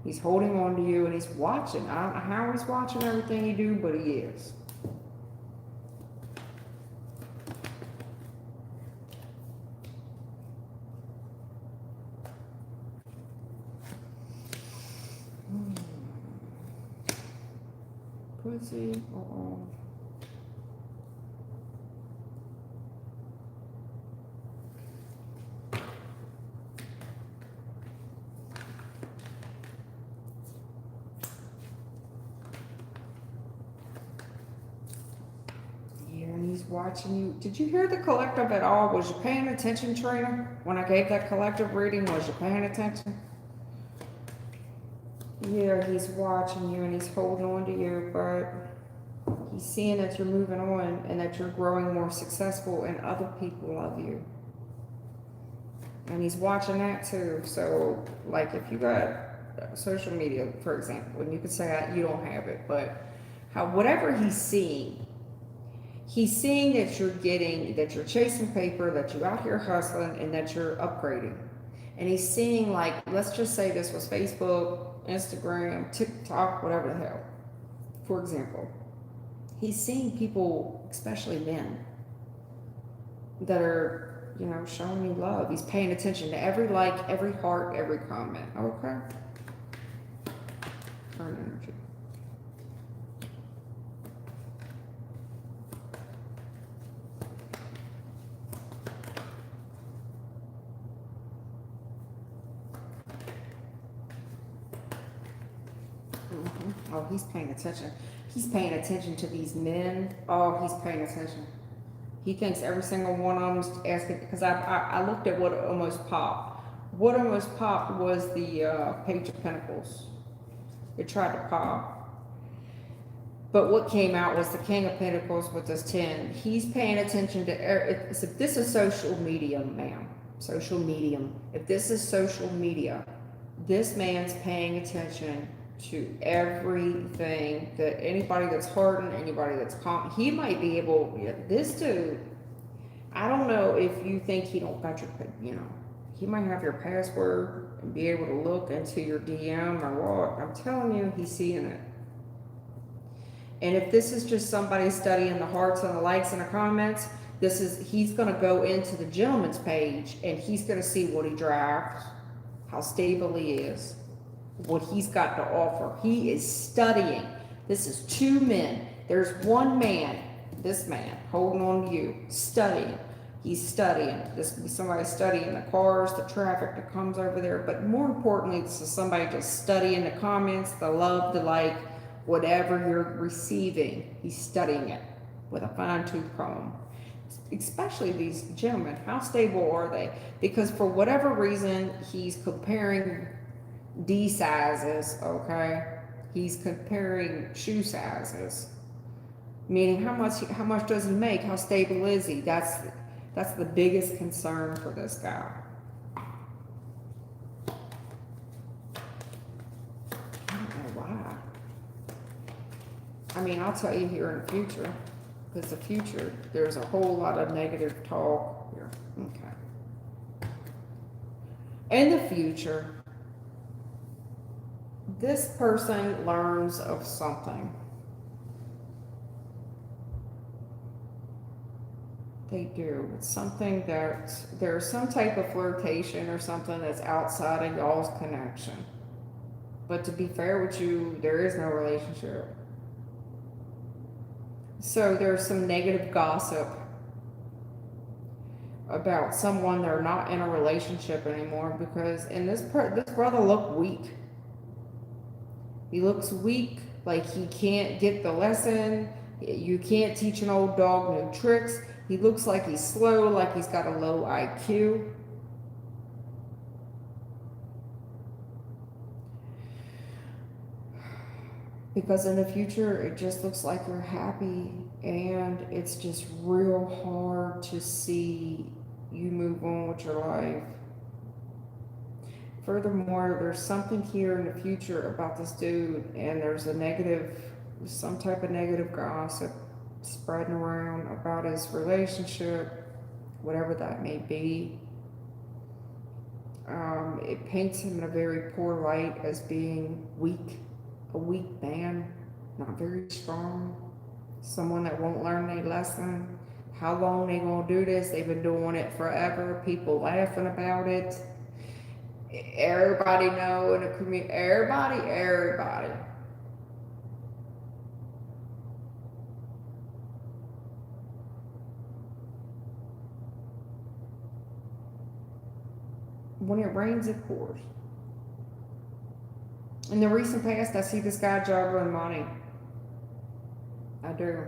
He's holding on to you, and he's watching. I don't know how he's watching everything you do, but he is. Pussy. watching you. Did you hear the collective at all? Was you paying attention, Trina? When I gave that collective reading, was you paying attention? Yeah, he's watching you and he's holding on to you, but he's seeing that you're moving on and that you're growing more successful and other people love you. And he's watching that too. So, like, if you got social media, for example, and you could say you don't have it, but whatever he's seeing that you're chasing paper, that you're out here hustling, and that you're upgrading. And he's seeing, like, let's just say this was Facebook, Instagram, TikTok, whatever the hell, for example. He's seeing people, especially men, that are, showing you love. He's paying attention to every like, every heart, every comment. Okay? Turn energy. Oh, he's paying attention. He's paying attention to these men. Oh, he's paying attention. He thinks every single one of them's asking, because I looked at what almost popped. What almost popped was the Page of Pentacles. It tried to pop. But what came out was the King of Pentacles with this 10. He's paying attention to, if this is social media, ma'am. Social medium. If this is social media, this man's paying attention to everything that anybody that's hurting, anybody that's he might be able, this dude, I don't know if you think he don't got your, he might have your password and be able to look into your DM or what. I'm telling you, he's seeing it. And if this is just somebody studying the hearts and the likes and the comments, he's going to go into the gentleman's page and he's going to see what he drives, how stable he is, what he's got to offer. He is studying. This is two men. There's one man, this man, holding on to you, studying. He's studying. This could be somebody studying the cars, the traffic that comes over there. But more importantly, this is somebody just studying the comments, the love, the like, whatever you're receiving. He's studying it with a fine-tooth comb. Especially these gentlemen. How stable are they? Because for whatever reason, he's comparing D sizes, okay? He's comparing shoe sizes. Meaning how much does he make? How stable is he? That's the biggest concern for this guy. I don't know why. I mean, I'll tell you here in the future, because the future, there's a whole lot of negative talk here. Okay. In the future, this person learns of something. They do. It's something that there's some type of flirtation or something that's outside of y'all's connection. But to be fair with you, there is no relationship. So there's some negative gossip about someone they're not in a relationship anymore, because this brother looked weak. He looks weak, like he can't get the lesson. You can't teach an old dog new tricks. He looks like he's slow, like he's got a low IQ. Because in the future, it just looks like you're happy, and it's just real hard to see you move on with your life. Furthermore, there's something here in the future about this dude, and there's some type of negative gossip spreading around about his relationship, whatever that may be. It paints him in a very poor light as being weak, a weak man, not very strong, someone that won't learn a lesson. How long they gonna do this? They've been doing it forever. People laughing about it. Everybody know in the community. Everybody. When it rains, it pours. In the recent past, I see this guy juggling money. I do.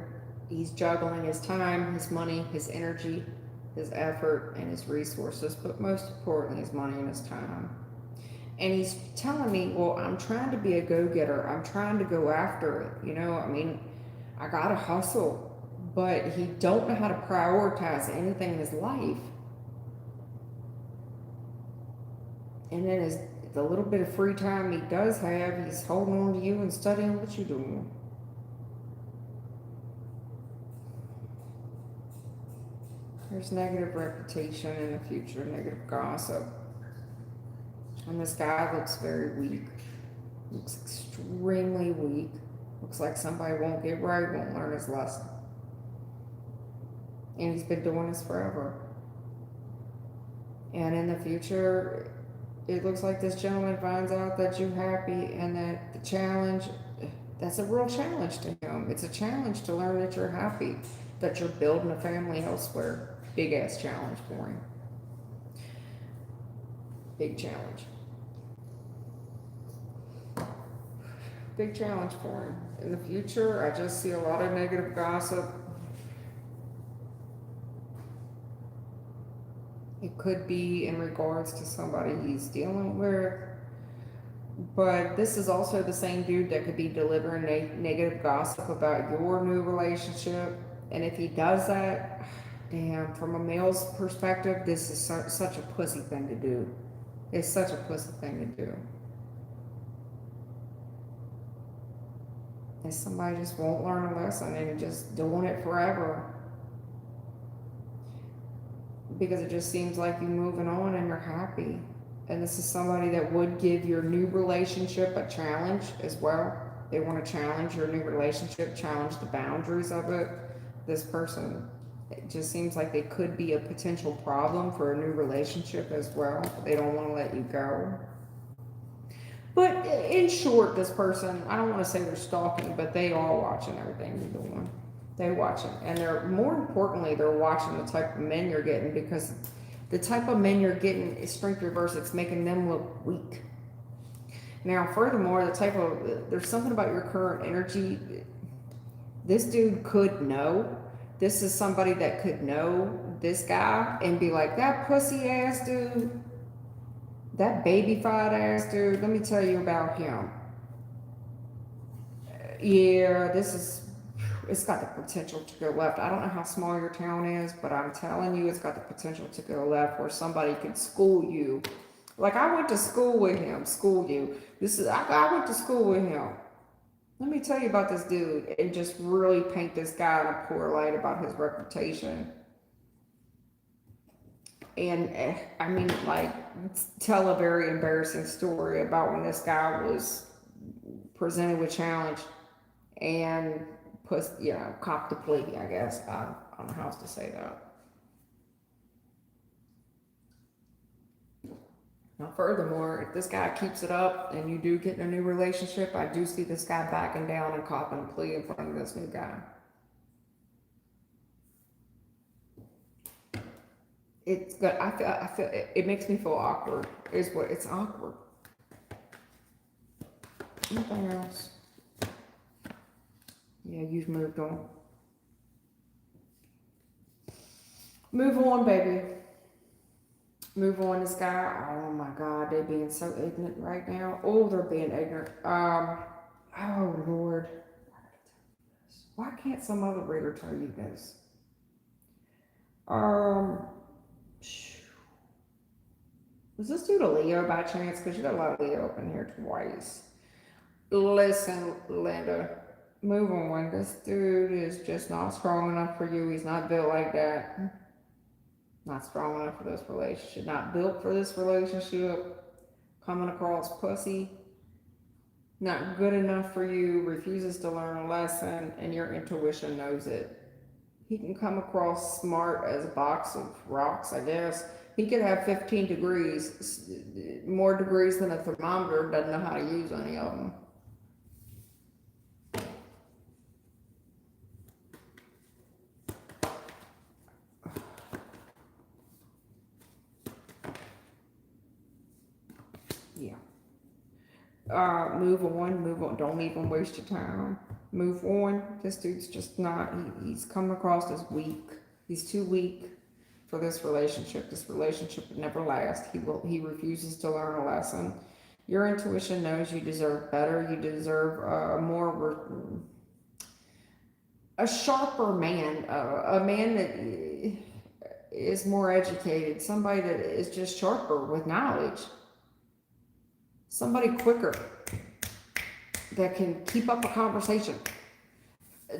He's juggling his time, his money, his energy, his effort, and his resources, but most importantly, his money and his time. And he's telling me, well, I'm trying to be a go-getter. I'm trying to go after it. You know, I mean, I gotta hustle. But he don't know how to prioritize anything in his life. And then the little bit of free time he does have, he's holding on to you and studying what you're doing. There's negative reputation in the future, negative gossip. And this guy looks very weak. Looks extremely weak. Looks like somebody won't get right, won't learn his lesson. And he's been doing this forever. And in the future, it looks like this gentleman finds out that you're happy and that the challenge, that's a real challenge to him. It's a challenge to learn that you're happy, that you're building a family elsewhere. Big ass challenge for him. Big challenge. Big challenge for him. In the future, I just see a lot of negative gossip. It could be in regards to somebody he's dealing with. But this is also the same dude that could be delivering negative gossip about your new relationship. And if he does that, damn, from a male's perspective, this is such a pussy thing to do. It's such a pussy thing to do. And somebody just won't learn a lesson and just doing it forever. Because it just seems like you're moving on and you're happy. And this is somebody that would give your new relationship a challenge as well. They want to challenge your new relationship, challenge the boundaries of it. This person, it just seems like they could be a potential problem for a new relationship as well. They don't want to let you go. But in short, this person, I don't want to say they're stalking, but they are watching everything you're doing. They watch it. And they're, more importantly, they're watching the type of men you're getting, because the type of men you're getting is strength reverse. It's making them look weak. Now, furthermore, there's something about your current energy. This dude could know. This is somebody that could know this guy and be like, that pussy ass dude, that baby-fied ass dude, let me tell you about him. Yeah, it's got the potential to go left. I don't know how small your town is, but I'm telling you, it's got the potential to go left where somebody could school you. Like, I went to school with him, I went to school with him. Let me tell you about this dude and just really paint this guy in a poor light about his reputation. And I mean, like, tell a very embarrassing story about when this guy was presented with challenge and copped the plea, I guess. I don't know how else to say that. Now, furthermore, if this guy keeps it up and you do get in a new relationship, I do see this guy backing down and copping a plea in front of this new guy. It's good. I feel it makes me feel awkward. It's awkward. Anything else? Yeah, you've moved on. Move on, baby. Move on, this guy. Oh my God, they're being so ignorant right now. Oh, they're being ignorant. Oh Lord. Why can't some other reader tell you this? Was this dude a Leo by chance? Because you got a lot of Leo up in here twice. Listen, Linda, move on. This dude is just not strong enough for you. He's not built like that. Not strong enough for this relationship. Not built for this relationship. Coming across pussy. Not good enough for you. Refuses to learn a lesson, and your intuition knows it. He can come across smart as a box of rocks, I guess. He could have 15 degrees, more degrees than a thermometer, doesn't know how to use any of them. Yeah. Move on. Don't even waste your time. Move on. This dude's just not, he's coming across as weak. He's too weak for this relationship. This relationship would never last. He refuses to learn a lesson. Your intuition knows you deserve better. You deserve a sharper man, a man that is more educated, somebody that is just sharper with knowledge, somebody quicker that can keep up a conversation.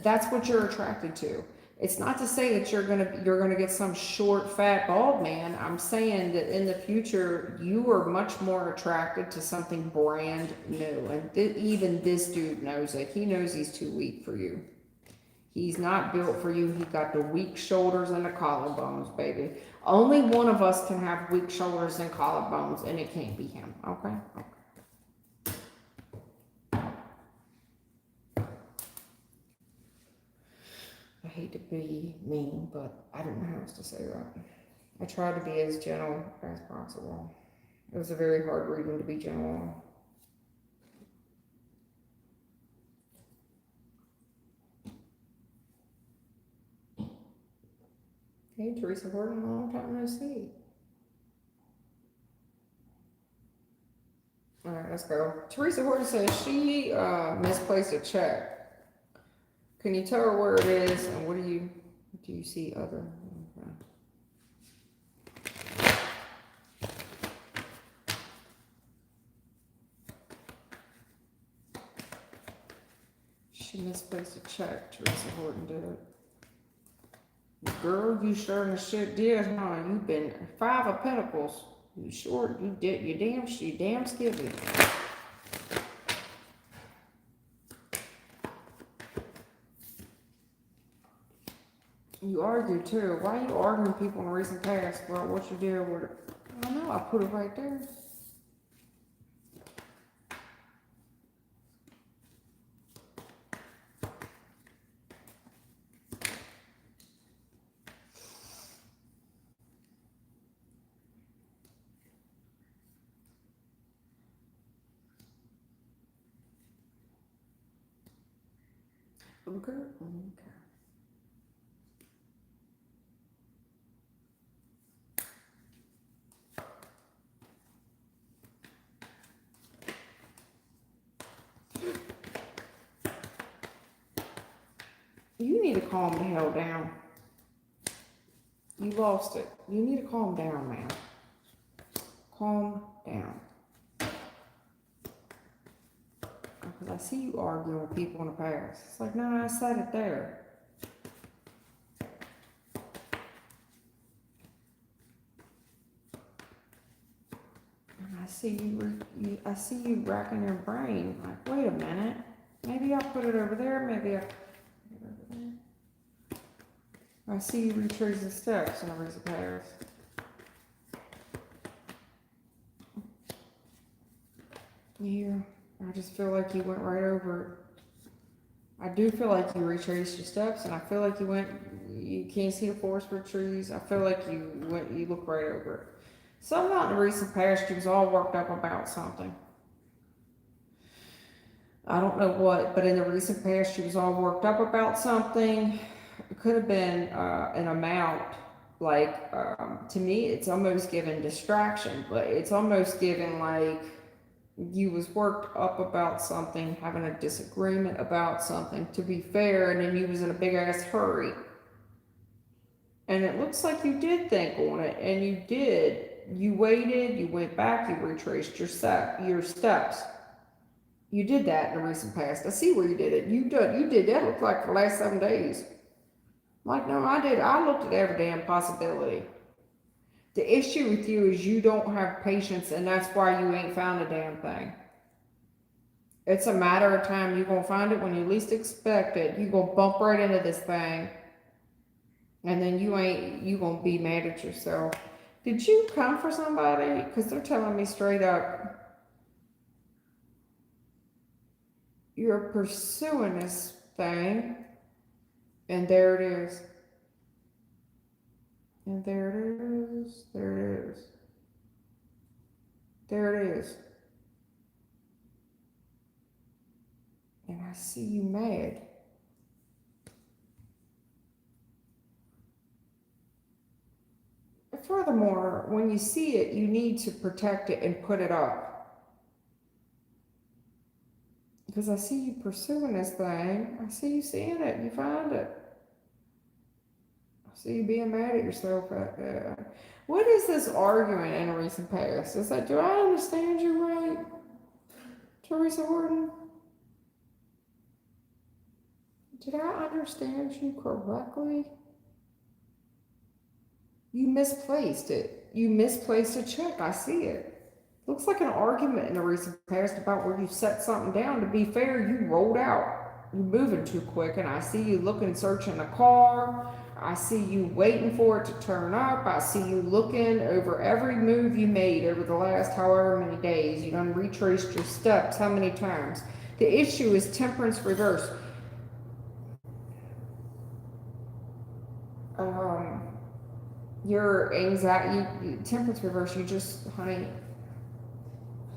That's what you're attracted to. It's not to say that you're gonna get some short, fat, bald man. I'm saying that in the future you are much more attracted to something brand new, and even this dude knows it. He knows he's too weak for you. He's not built for you. He got the weak shoulders and the collarbones, baby. Only one of us can have weak shoulders and collarbones, and it can't be him. Okay? I hate to be mean, but I don't know how else to say that. I tried to be as gentle as possible. It was a very hard reading to be gentle on. Hey, Teresa Horton, a long time no see. All right, let's go. Teresa Horton says she misplaced a check. Can you tell her where it is, and what do you see other? Okay. She misplaced a check. Teresa Horton did it. Girl, you sure as shit did, huh? You've been 5 of Pentacles. You sure you did? You damn skivvy. You argue too. Why are you arguing with people in the recent past about what you did with it? I don't know. I put it right there. Okay. You need to calm the hell down. You lost it. You need to calm down, man. Calm down. Because I see you arguing with people in the past. It's like, no, I said it there. And I see you racking your brain. Like, wait a minute. Maybe I'll put it over there. Maybe I'll put it over there. I see you retrace the steps in the recent past. Yeah. I just feel like you went right over it. I do feel like you retraced your steps, and I feel like you can't see the forest for trees. I feel like you look right over it. Somehow in the recent past, you was all worked up about something. I don't know what, but in the recent past, she was all worked up about something. It could have been an amount, like, to me, it's almost given distraction, but it's almost given like, you was worked up about something, having a disagreement about something, to be fair, and then you was in a big ass hurry. And it looks like you did think on it, and you did. You waited, you went back, you retraced your steps. You did that in the recent past. I see where you did it. You did that, look like, for the last 7 days. Like, no, I did. I looked at every damn possibility. The issue with you is you don't have patience, and that's why you ain't found a damn thing. It's a matter of time. You're going to find it when you least expect it. You're going to bump right into this thing, and then you going to be mad at yourself. Did you come for somebody? Because they're telling me straight up, you're pursuing this thing, and there it is. And there it is. There it is. There it is. And I see you mad. Furthermore, when you see it, you need to protect it and put it up. Because I see you pursuing this thing. I see you seeing it. You find it. I see you being mad at yourself. What is this argument in a recent past? Is that, do I understand you right, Teresa Horton? Did I understand you correctly? You misplaced it. You misplaced a check. I see it. Looks like an argument in the recent past about where you set something down. To be fair, you rolled out. You're moving too quick, and I see you looking, searching the car. I see you waiting for it to turn up. I see you looking over every move you made over the last however many days. You done retraced your steps how many times? The issue is temperance reverse. Your anxiety, temperance reverse, you just, honey,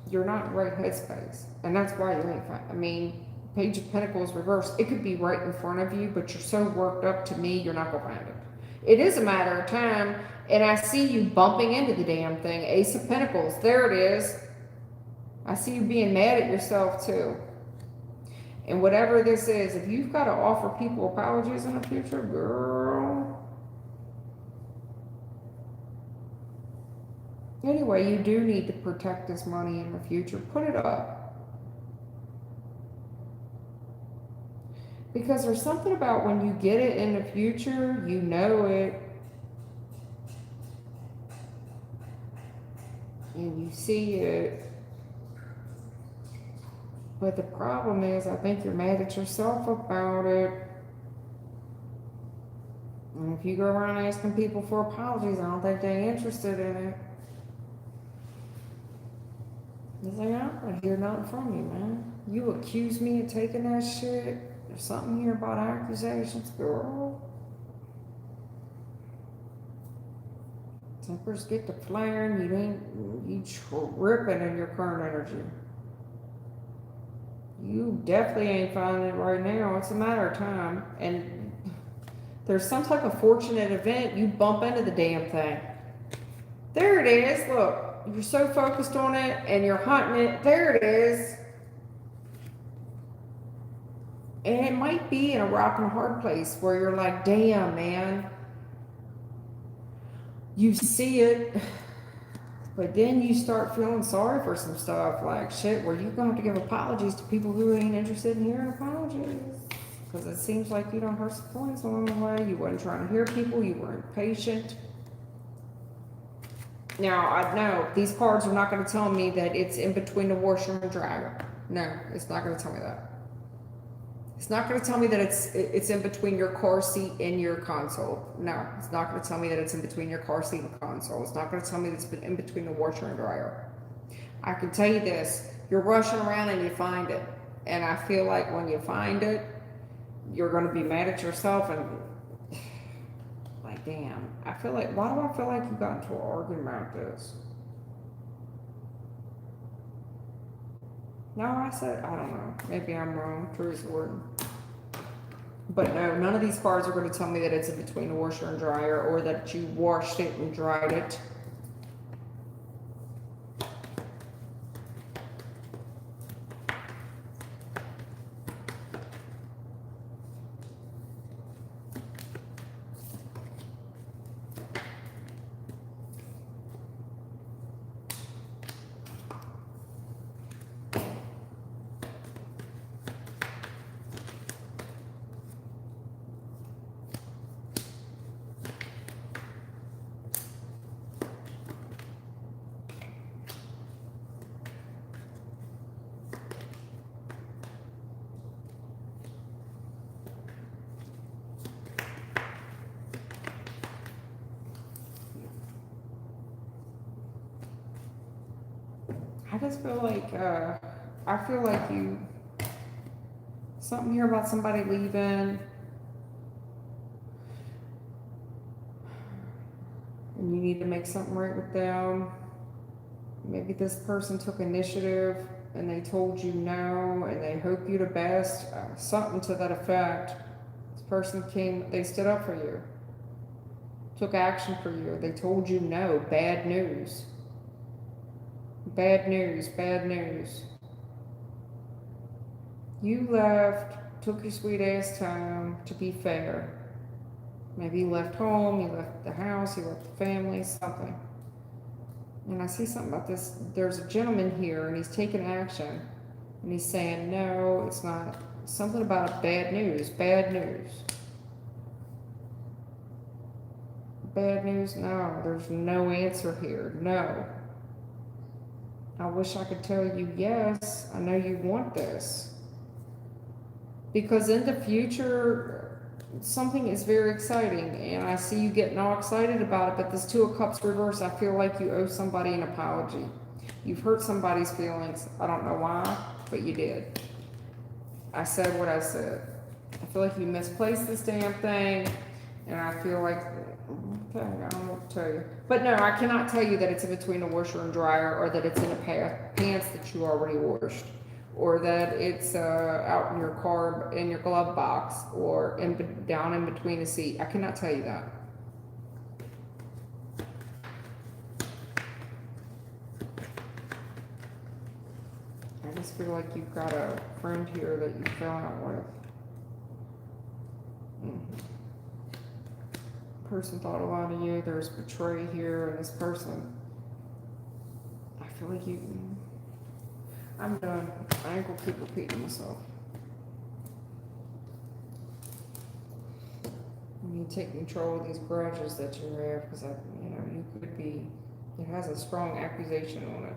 you're not in the right headspace. And that's why you ain't fine. I mean, Page of Pentacles reversed, it could be right in front of you, but you're so worked up, to me, you're not going to find it. It is a matter of time, and I see you bumping into the damn thing. Ace of Pentacles, there it is. I see you being mad at yourself, too. And whatever this is, if you've got to offer people apologies in the future, girl. Anyway, you do need to protect this money in the future. Put it up. Because there's something about when you get it in the future, you know it. And you see it. But the problem is, I think you're mad at yourself about it. And if you go around asking people for apologies, I don't think they're interested in it. He's like, I don't hear nothing from you, man. You accuse me of taking that shit. There's something here about accusations, girl. Tempers get to flaring. You tripping in your current energy. You definitely ain't finding it right now. It's a matter of time. And there's some type of fortunate event. You bump into the damn thing. There it is. Look. You're so focused on it and you're hunting it. There it is. And it might be in a rock and a hard place where you're like, damn, man. You see it. But then you start feeling sorry for some stuff. Like, shit, well, you're going to have to give apologies to people who ain't interested in hearing apologies. Because it seems like you don't hurt some points along the way. You weren't trying to hear people. You were impatient. Now, I know these cards are not going to tell me that it's in between the washer and dryer. No, it's not going to tell me that. It's not going to tell me that it's in between your car seat and your console. No, it's not going to tell me that it's in between your car seat and console. It's not going to tell me that it's in between the washer and dryer. I can tell you this. You're rushing around and you find it. And I feel like when you find it, you're going to be mad at yourself and... damn, I feel like, why do I feel like you got into an argument about this? No, I said, I don't know. Maybe I'm wrong. Teresa Horton. But no, none of these cards are going to tell me that it's in between the washer and dryer or that you washed it and dried it. I just feel like, I feel like something here about somebody leaving. And you need to make something right with them. Maybe this person took initiative. and they told you no, and they hope you the best, something to that effect. This person came, they stood up for you, took action for you. They told you no. Bad news. Bad news, bad news. You left, took your sweet ass time, to be fair. Maybe you left home, you left the house, you left the family, something. And I see something about this. There's a gentleman here, and he's taking action. And he's saying, no, it's not. Something about bad news, bad news. Bad news, no. There's no answer here, no. I wish I could tell you yes, I know you want this. Because in the future, something is very exciting, and I see you getting all excited about it, but this Two of Cups reverse, I feel like you owe somebody an apology. You've hurt somebody's feelings. I don't know why, but you did. I said what I said. I feel like you misplaced this damn thing, and I feel like, okay, I don't know what to tell you. But no, I cannot tell you that it's in between a washer and dryer, or that it's in a pants that you already washed, or that it's out in your car, in your glove box, or down in between the seat. I cannot tell you that. I just feel like you've got a friend here that you fell out with. Person thought a lot of you. There's betrayal here, and this person, I feel like you, I'm done. I ain't gonna keep repeating myself. You need to take control of these grudges that you have, because you could be, it has a strong accusation on it.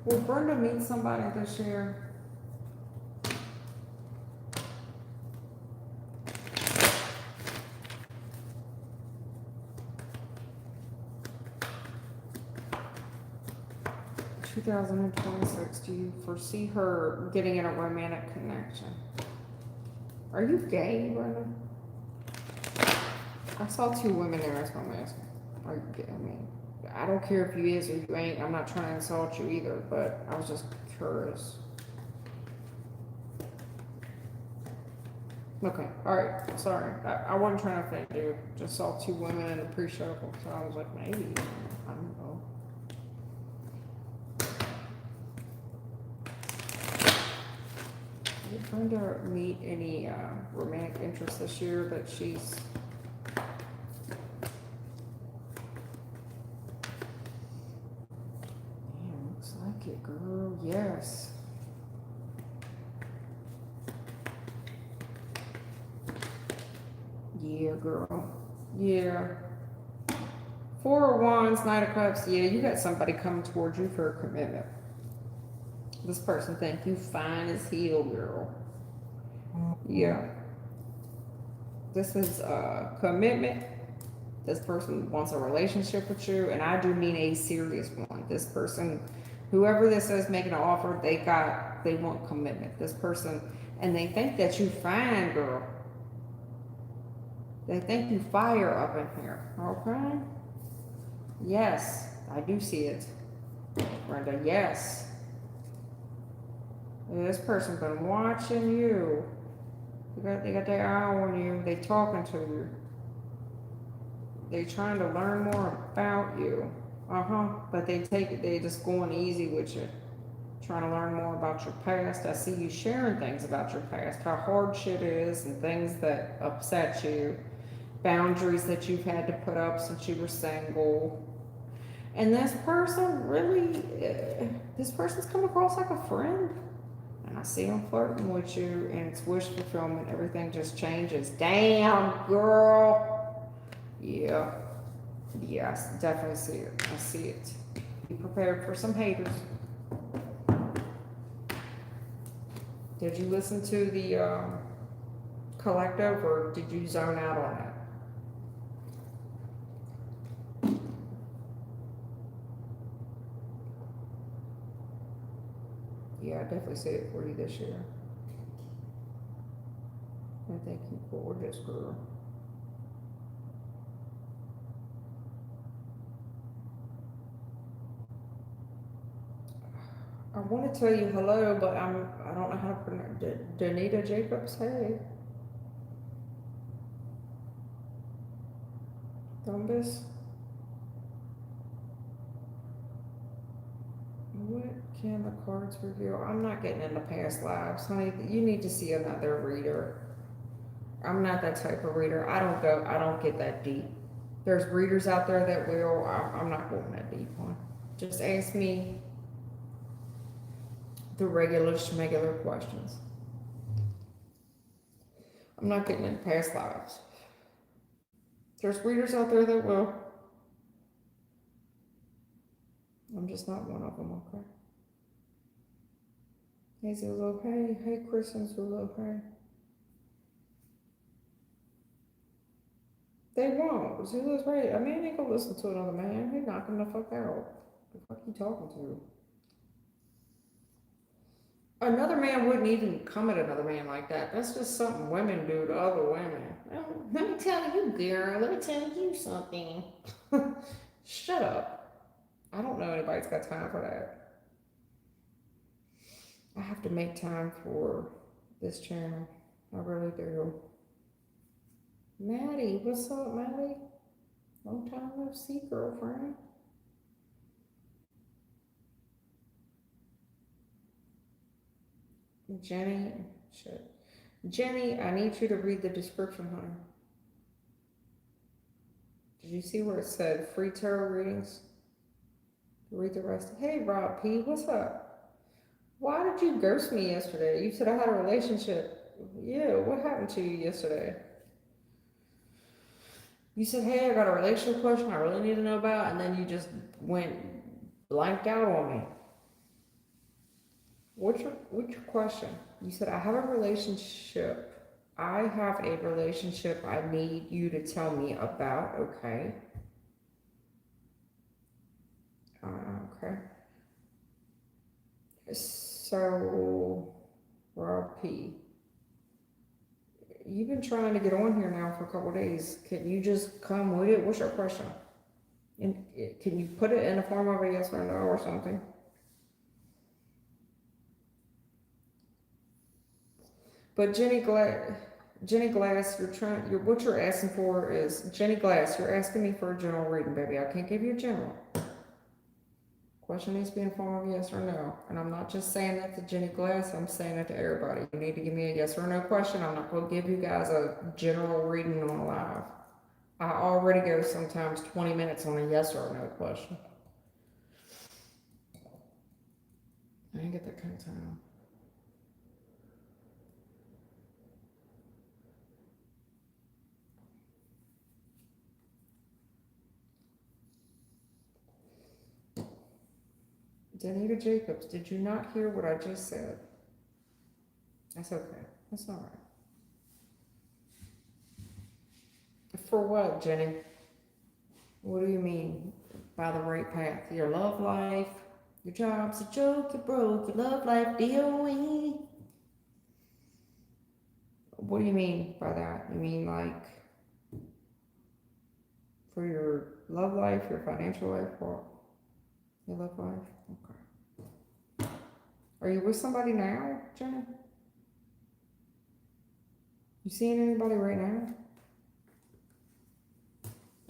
Will Brenda meet somebody this year? In 2026, do you foresee her getting in a romantic connection? Are you gay, Brenda? I saw two women there, that's what I'm asking. Are you gay? I mean, I don't care if you is or you ain't. I'm not trying to insult you either, but I was just curious. Okay, alright, sorry. I wasn't trying to offend you. Just saw two women in the pre-show, so I was like, maybe. I don't know. Did Brenda meet any romantic interest this year that she's... Looks like it, girl. Yes. Yeah, girl. Yeah. Four of Wands, Knight of Cups. Yeah, you got somebody coming towards you for a commitment. This person think you fine as hell, girl. Yeah. This is a commitment. This person wants a relationship with you, and I do mean a serious one. This person, whoever this is making an offer, they want commitment. This person, and they think that you fine, girl. They think you fire up in here, okay? Yes, I do see it, Brenda, yes. This person been watching you. They got their eye on you. They talking to you. They trying to learn more about you. But they just going easy with you. Trying to learn more about your past. I see you sharing things about your past. How hard shit is and things that upset you. Boundaries that you've had to put up since you were single. And this person really, this person's come across like a friend. And I see them flirting with you, and it's wish fulfillment. Everything just changes. Damn, girl. Yeah. Yeah, I definitely see it. I see it. Be prepared for some haters. Did you listen to the collective, or did you zone out on it? Yeah, I definitely say it for you this year. I think you gorgeous, girl. I want to tell you hello, but I don't know how to pronounce it. Danita Jacobs, hey. Thumbus. What can the cards reveal? I'm not getting into past lives, honey. You need to see another reader. I'm not that type of reader. I don't get that deep. There's readers out there that will. I'm not going that deep on. Just ask me the regular schmegular questions. I'm not getting into past lives. There's readers out there that will. I'm just not one of them, okay? Hey, Zulu, hey. Hey, Chris and Zulu, hey. They won't. Zulu's right. A man ain't gonna listen to another man. He knock him the fuck out. The fuck you talking to? Another man wouldn't even come at another man like that. That's just something women do to other women. Oh, let me tell you, girl. Let me tell you something. Shut up. I don't know anybody's got time for that. I have to make time for this channel. I really do. Maddie, what's up, Maddie? Long time no see, girlfriend. Jenny, shit. Jenny, I need you to read the description, honey. Did you see where it said free tarot readings? Read the rest. Hey, Rob P, what's up? Why did you ghost me yesterday? You said I had a relationship. Yeah, what happened to you yesterday? You said, hey, I got a relationship question I really need to know about, and then you just went blanked out on me. What's your question? You said, I have a relationship. I have a relationship I need you to tell me about, okay? Okay. So, Rob P, you've been trying to get on here now for a couple days. Can you just come with it? What's your question? And can you put it in the form of a yes or no or something? But Jenny Glass, what you're asking for is, Jenny Glass, you're asking me for a general reading, baby. I can't give you a general. Question needs to be in the form of yes or no. And I'm not just saying that to Jenny Glass, I'm saying it to everybody. You need to give me a yes or no question. I'm not going to give you guys a general reading on live. I already go sometimes 20 minutes on a yes or no question. I ain't get that kind of time. Danita Jacobs, did you not hear what I just said? That's okay. That's all right. For what, Jenny? What do you mean by the right path? Your love life, your job's a joke, you broke, your love life, DOE. What do you mean by that? You mean like for your love life, your financial life, or your love life? Okay. Are you with somebody now, Jenny? You seeing anybody right now?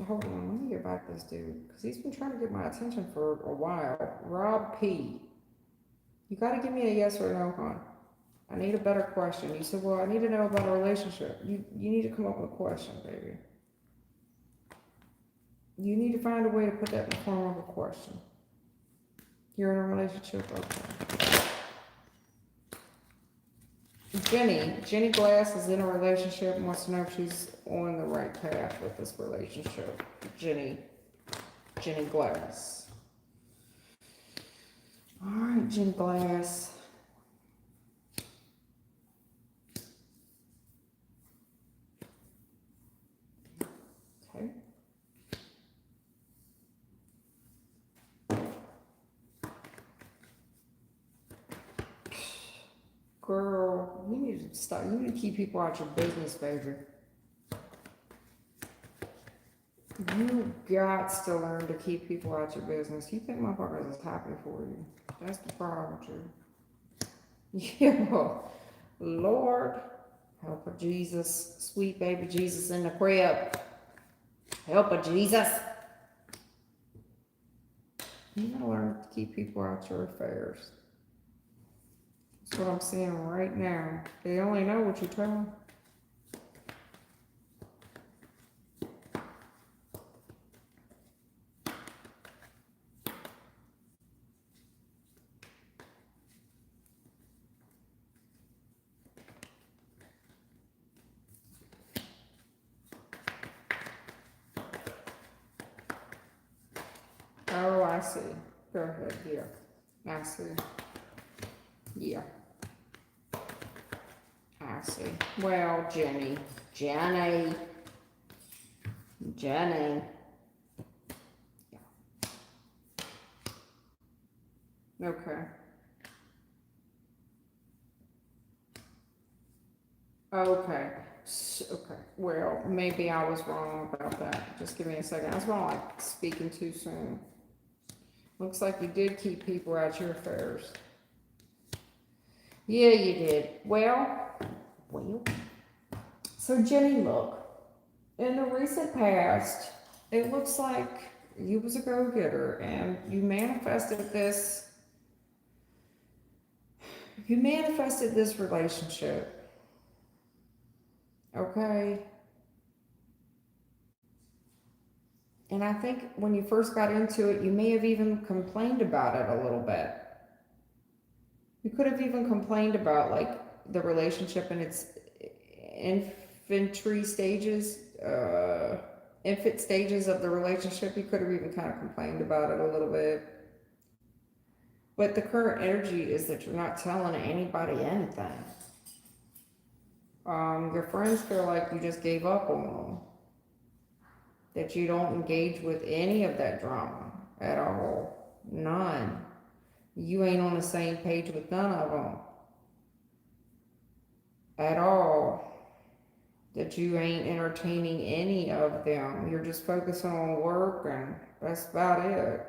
Hold on, let me get back to this dude, because he's been trying to get my attention for a while. Rob P, you got to give me a yes or no, hon. I need a better question. You said, well, I need to know about a relationship. You need to come up with a question, baby. You need to find a way to put that in the form of a question. You're in a relationship? Okay. Jenny Glass is in a relationship and wants to know if she's on the right path with this relationship. Jenny Glass. All right, Jenny Glass. Okay. Girl, you need to stop. You need to keep people out your business, baby. You got to learn to keep people out your business. You think motherfuckers is happy for you. That's the problem with you. Yeah. Lord, help a Jesus, sweet baby Jesus in the crib. Help a Jesus. You gotta learn to keep people out your affairs. That's what I'm seeing right now. They only know what you tell them. Oh, I see. Go ahead, yeah. I see. Yeah. I see. Well, Jenny. Yeah. Okay. Okay. Okay. Well, maybe I was wrong about that. Just give me a second. I was wrong, like speaking too soon. Looks like you did keep people out your affairs. Yeah, you did. Well, so Jenny, look, in the recent past, it looks like you was a go-getter and you manifested this relationship, okay? And I think when you first got into it, you may have even complained about it a little bit. You could have even complained about like the relationship in its infantry stages, infant stages of the relationship. You could have even kind of complained about it a little bit. But the current energy is that you're not telling anybody anything. Your friends feel like you just gave up on them. That you don't engage with any of that drama at all. None. You ain't on the same page with none of them. At all. That you ain't entertaining any of them. You're just focusing on work and that's about it.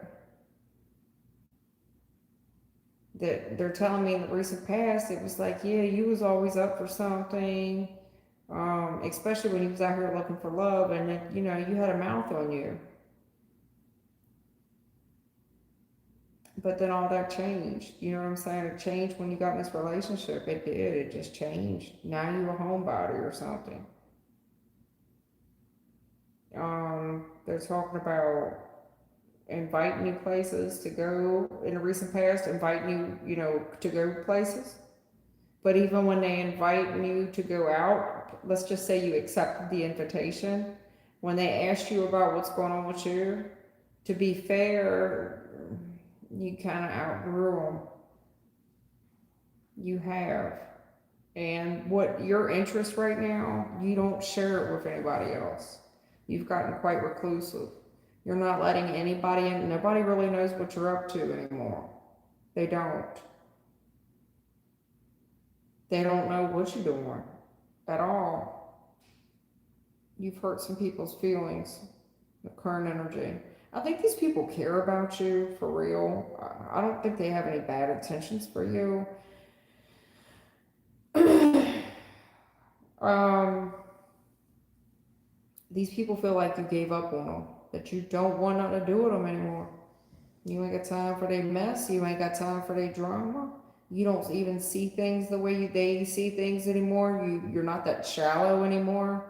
That they're telling me in the recent past, it was like, yeah, you was always up for something, especially when you was out here looking for love, and then, you know, you had a mouth on you. But then all that changed. You know what I'm saying? It changed when you got in this relationship. It did. It just changed. Now you're a homebody or something. They're talking about inviting you places to go in the recent past, inviting you, you know, to go places. But even when they invite you to go out, let's just say you accepted the invitation, when they asked you about what's going on with you, to be fair, you kind of outgrew them. You have. And what your interest right now, you don't share it with anybody else. You've gotten quite reclusive. You're not letting anybody in. Nobody really knows what you're up to anymore. They don't. They don't know what you're doing at all. You've hurt some people's feelings, the current energy. I think these people care about you for real. I don't think they have any bad intentions for you. um, these people feel like you gave up on them, that you don't want nothing to do with them anymore. You ain't got time for their mess. You ain't got time for their drama. You don't even see things the way they see things anymore. You're not that shallow anymore.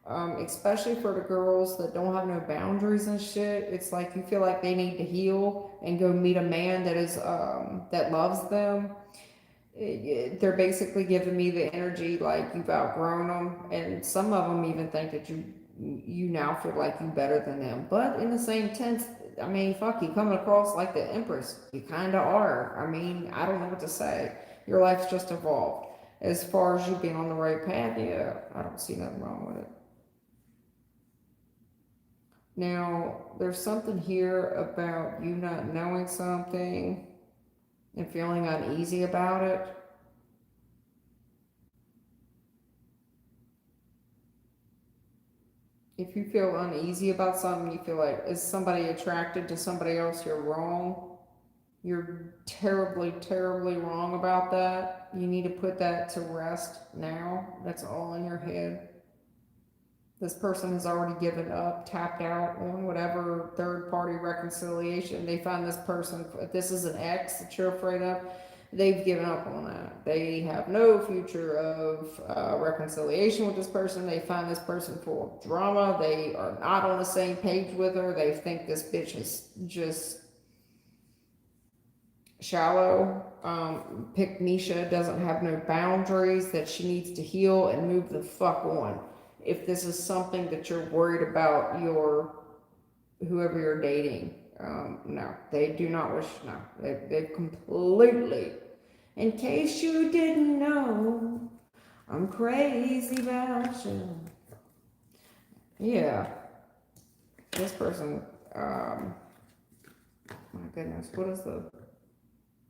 Especially for the girls that don't have no boundaries and shit. It's like you feel like they need to heal and go meet a man that is that loves them. They're basically giving me the energy like you've outgrown them, and some of them even think that you now feel like you better than them. But in the same sense, I mean, fuck, you coming across like the Empress. You kind of are. I mean, I don't know what to say. Your life's just evolved. As far as you being on the right path, yeah, I don't see nothing wrong with it. Now, there's something here about you not knowing something and feeling uneasy about it. If you feel uneasy about something, you feel like, is somebody attracted to somebody else, you're wrong. You're terribly, terribly wrong about that. You need to put that to rest now. That's all in your head. This person has already given up, tapped out on whatever third party reconciliation. They find this person, if this is an ex that you're afraid of, they've given up on that. They have no future of reconciliation with this person. They find this person full of drama. They are not on the same page with her. They think this bitch is just shallow. Pick Nisha doesn't have no boundaries, that she needs to heal and move the fuck on. If this is something that you're worried about your whoever you're dating, no, they do not wish. No, they've completely. In case you didn't know, I'm crazy about you. Yeah, this person. My goodness, what is the?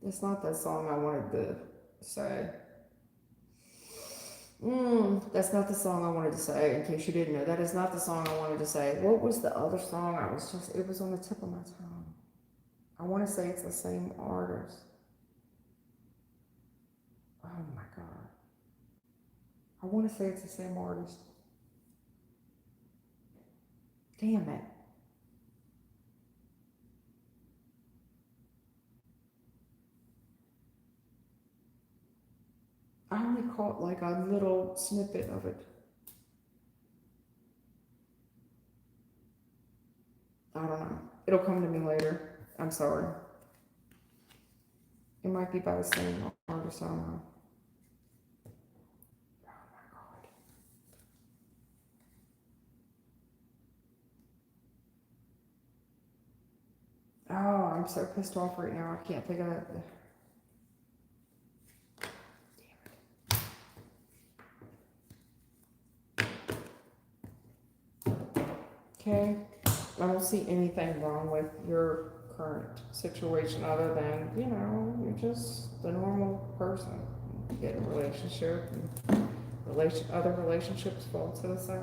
It's not that song I wanted to say. That's not the song I wanted to say, in case you didn't know. That is not the song I wanted to say. What was the other song? It was on the tip of my tongue. I want to say it's the same artist. Oh my God. I want to say it's the same artist. Damn it. I only caught like a little snippet of it. I don't know. It'll come to me later. I'm sorry. It might be by the same artist. I don't know. Oh, I'm so pissed off right now. I can't think of it. Okay, I don't see anything wrong with your current situation other than, you're just the normal person. You get in a relationship and other relationships fall to the side.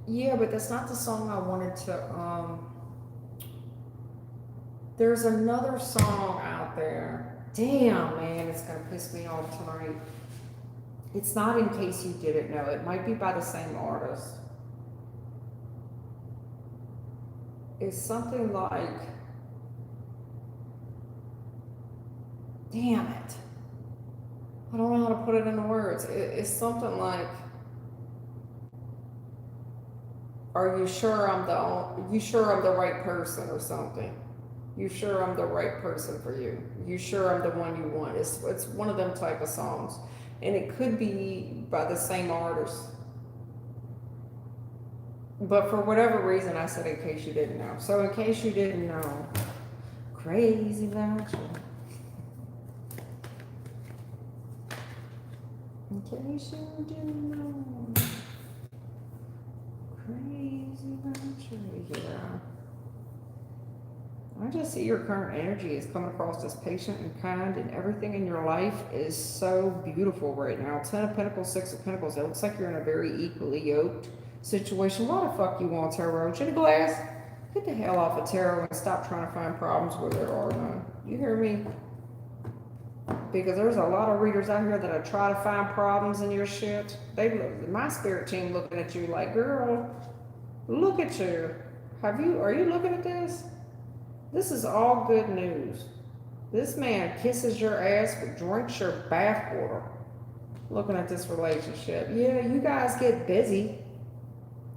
Yeah, but that's not the song I wanted to, there's another song out there. Damn, man, it's gonna piss me off tonight. It's not In Case You Didn't Know. It might be by the same artist. It's something like, damn it. I don't know how to put it into words. It's something like, are you sure you sure I'm the right person or something? You sure I'm the right person for you? You sure I'm the one you want? It's one of them type of songs. And it could be by the same artist. But for whatever reason, I said In Case You Didn't Know. So in case you didn't know, crazy about you. In case you didn't know, crazy about you. Yeah. I just see your current energy is coming across as patient and kind, and everything in your life is so beautiful right now. 10 of Pentacles, 6 of Pentacles. It looks like you're in a very equally yoked situation. Why the fuck you want tarot? Ginny Glass, get the hell off of tarot and stop trying to find problems where there are none. You hear me? Because there's a lot of readers out here that are trying to find problems in your shit. My spirit team looking at you like, girl, look at you. Are you looking at this? This is all good news. This man kisses your ass but drinks your bathwater. Looking at this relationship. Yeah, you guys get busy.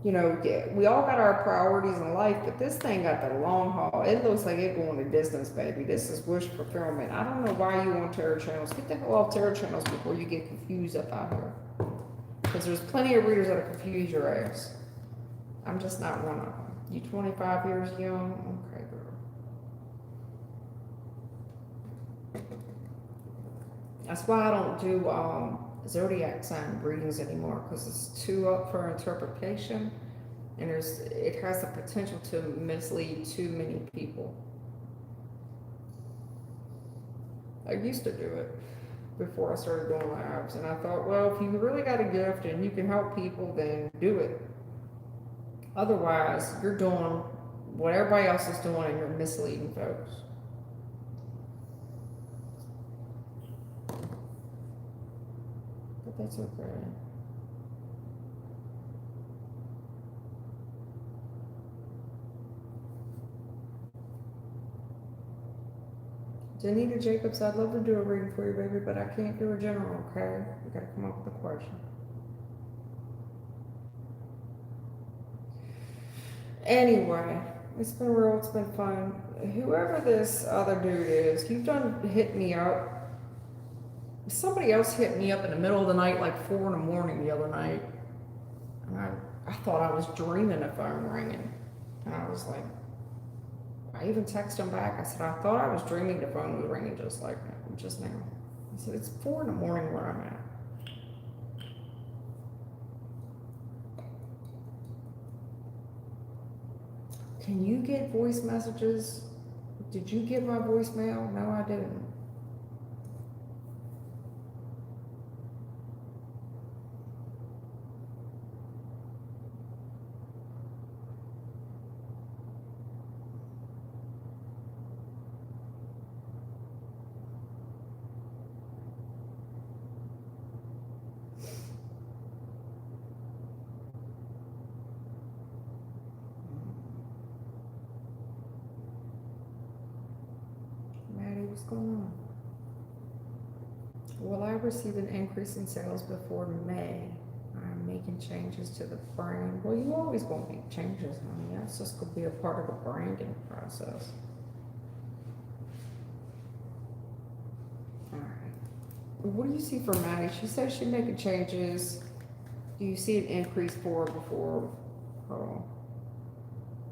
We all got our priorities in life, but this thing got the long haul. It looks like it going the distance, baby. This is wish fulfillment. I don't know why you on tarot channels. Get the hell off tarot channels before you get confused up out here. Because there's plenty of readers that'll confuse your ass. I'm just not one of them. You 25 years young? Okay, girl. That's why I don't do zodiac sign readings anymore, because it's too up for interpretation, and it has the potential to mislead too many people. I used to do it before I started doing lives. And I thought, well, if you really got a gift and you can help people, then do it. Otherwise, you're doing what everybody else is doing and you're misleading folks. But that's okay. Janita Jacobs, I'd love to do a reading for you, baby, but I can't do a general, okay? You gotta come up with a question. Anyway, it's been real, it's been fun. Whoever this other dude is, you've done hit me up. Somebody else hit me up in the middle of the night, like 4 in the morning the other night. And I thought I was dreaming the phone ringing. And I was like, I even texted him back. I said, I thought I was dreaming the phone was ringing just like that, just now. I said, it's 4 in the morning where I'm at. Can you get voice messages? Did you get my voicemail? No, I didn't. What's going on? Will I receive an increase in sales before May? I'm making changes to the brand. Well, you always gonna make changes, honey. That's just gonna be a part of the branding process. All right. What do you see for Maddie? She says she's making changes. Do you see an increase for her before? Oh,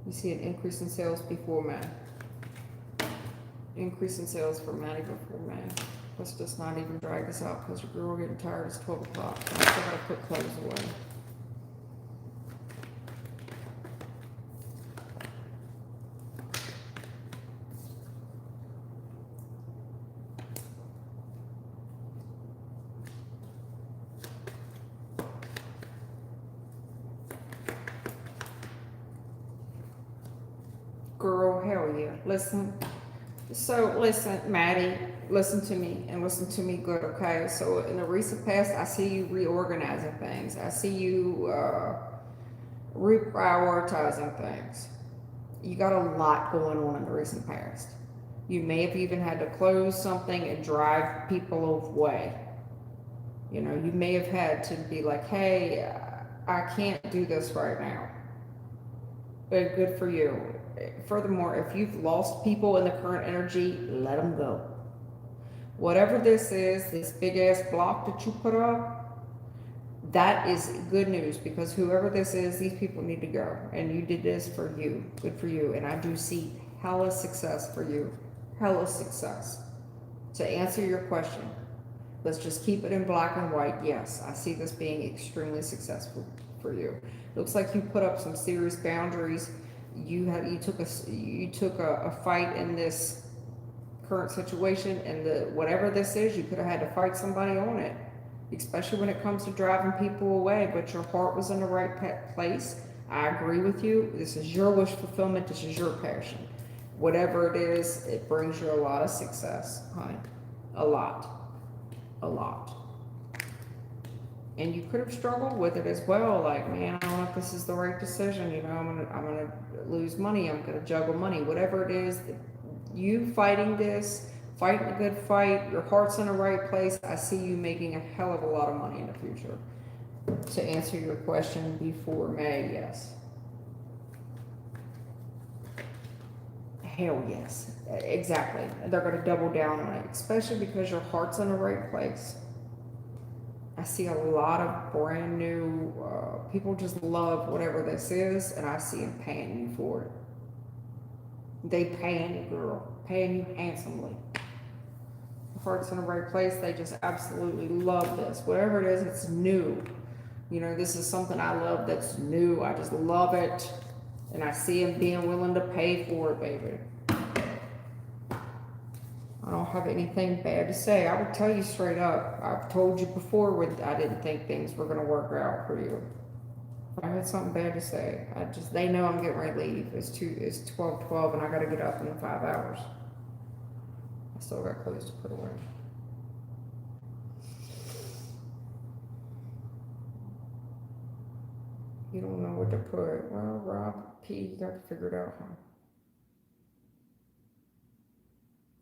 you see an increase in sales before May? Increase in sales for Maddie before May. Let's just not even drag this out because your girl getting tired. It's 12 o'clock. I still gotta put clothes away. Girl, hell yeah. Listen. So listen, Maddie, listen to me and listen to me good, okay? So in the recent past, I see you reorganizing things. I see you reprioritizing things. You got a lot going on in the recent past. You may have even had to close something and drive people away. You know, you may have had to be like, hey, I can't do this right now. But good for you. Furthermore, if you've lost people in the current energy, let them go. Whatever this is, this big ass block that you put up, that is good news because whoever this is, these people need to go. And you did this for you. Good for you. And I do see hella success for you. Hella success. To answer your question, let's just keep it in black and white. Yes, I see this being extremely successful for you. Looks like you put up some serious boundaries. You took a fight in this current situation, and whatever this is, you could have had to fight somebody on it, especially when it comes to driving people away. But your heart was in the right place. I agree with you. This is your wish fulfillment. This is your passion. Whatever it is, it brings you a lot of success, honey. A lot. And you could have struggled with it as well. Like, man, I don't know if this is the right decision. You know, I'm gonna lose money. I'm gonna juggle money. Whatever it is, you fighting this, fighting a good fight. Your heart's in the right place. I see you making a hell of a lot of money in the future. To answer your question, before May, yes. Hell yes, exactly. They're gonna double down on it, especially because your heart's in the right place. I see a lot of brand new, people just love whatever this is, and I see them paying you for it. They paying you, girl, paying you handsomely. The heart's in the right place. They just absolutely love this. Whatever it is, it's new. You know, this is something I love that's new. I just love it. And I see them being willing to pay for it, baby. I don't have anything bad to say. I would tell you straight up. I've told you before when I didn't think things were going to work out for you. If I had something bad to say, they know I'm getting ready to leave. It's 12:12 and I got to get up in 5 hours. I still got clothes to put away. You don't know what to put. Well, Rob P, you got to figure it out, huh?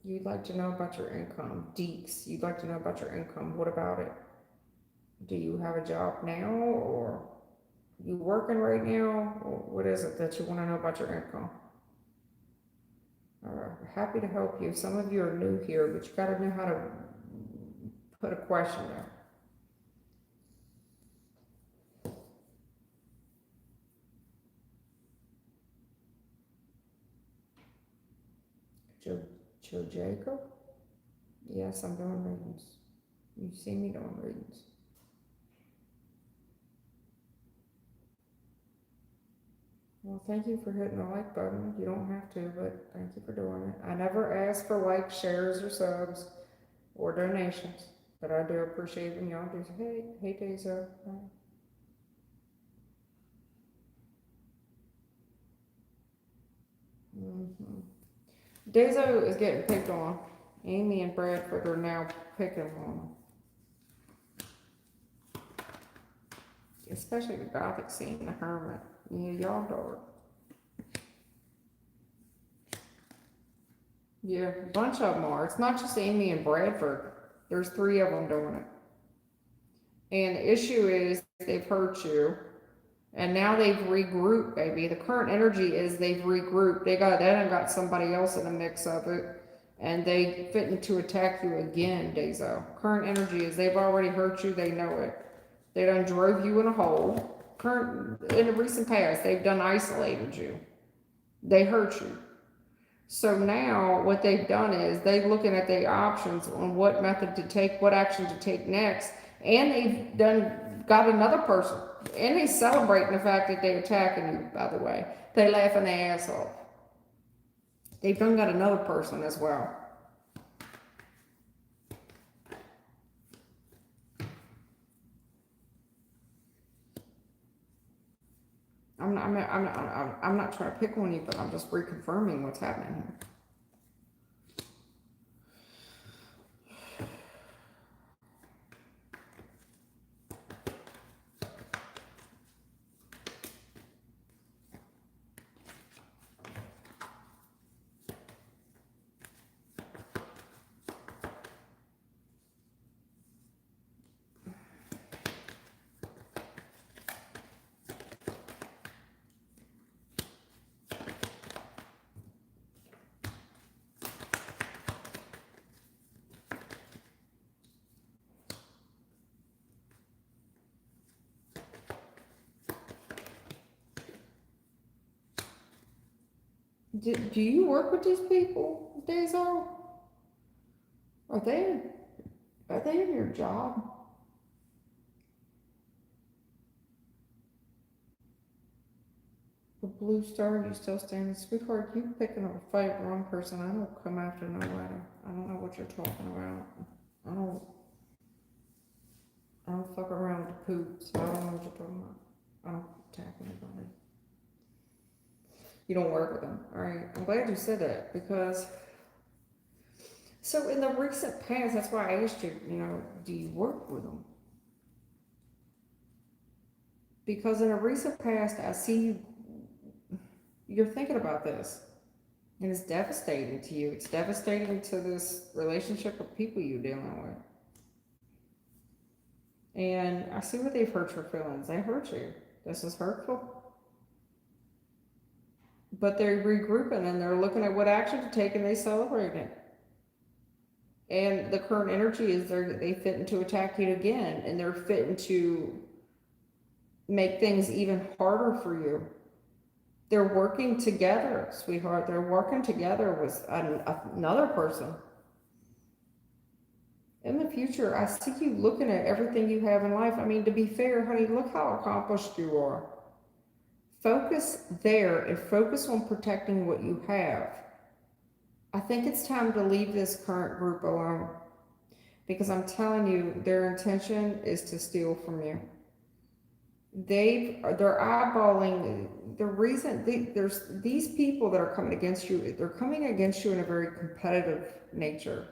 You'd like to know about your income. Deeks, you'd like to know about your income. What about it? Do you have a job now, or you working right now? Or what is it that you want to know about your income? Happy to help you. Some of you are new here, but you got to know how to put a question there. Joe Jacob? Yes, I'm doing readings. You see me doing readings. Well, thank you for hitting the like button. You don't have to, but thank you for doing it. I never ask for likes, shares, or subs, or donations, but I do appreciate when y'all do. Hey, Daisy. Dezo is getting picked on. Amy and Bradford are now picking on him. Especially the Gothic scene, the Hermit. Yeah, y'all dark. Yeah, a bunch of them are. It's not just Amy and Bradford. There's 3 of them doing it. And the issue is they've hurt you. And now they've regrouped, baby. The current energy is they've regrouped. They done got somebody else in the mix of it. And they fitting to attack you again, Dezo. Current energy is they've already hurt you, they know it. They done drove you in a hole. In the recent past, they've done isolated you. They hurt you. So now what they've done is they're looking at their options on what method to take, what action to take next. And they've got another person. And they celebrating the fact that they're attacking you, by the way. They laughing their ass off. They've got another person as well. I'm not trying to pick on you, but I'm just reconfirming what's happening here. Do you work with these people, Dezo? Are they in your job? The blue star, you still standing, sweetheart? You picking up a fight, wrong person. I don't come after no letter. I don't know what you're talking about. I don't fuck around with the poop, so I don't know what you're talking about. I don't attack anybody. You don't work with them, all right? I'm glad you said that because. So in the recent past, that's why I asked you, do you work with them? Because in a recent past, I see you're thinking about this. And it's devastating to you. It's devastating to this relationship of people you're dealing with. And I see what they've hurt your feelings. They hurt you. This is hurtful. But they're regrouping and they're looking at what action to take and they celebrate it. And the current energy is they fitting to attack you again, and they're fitting to make things even harder for you. They're working together, sweetheart. They're working together with another person. In the future, I see you looking at everything you have in life. I mean, to be fair, honey, look how accomplished you are. Focus there and focus on protecting what you have. I think it's time to leave this current group alone, because I'm telling you, their intention is to steal from you. They're eyeballing the reason there's these people that are coming against you. They're coming against you in a very competitive nature.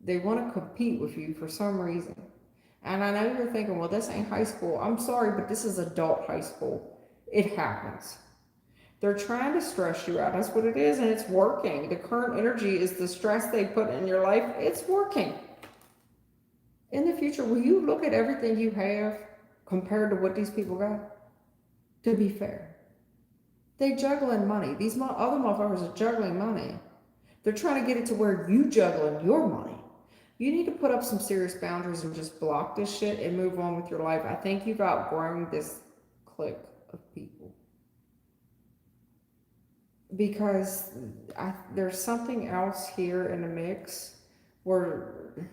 They want to compete with you for some reason. And I know you're thinking, well, this ain't high school. I'm sorry, but this is adult high school. It happens. They're trying to stress you out. That's what it is, and it's working. The current energy is the stress they put in your life. It's working. In the future, will you look at everything you have compared to what these people got? To be fair, they juggling money. These other motherfuckers are juggling money. They're trying to get it to where you juggling your money. You need to put up some serious boundaries and just block this shit and move on with your life. I think you've outgrown this clique of people. Because there's something else here in the mix where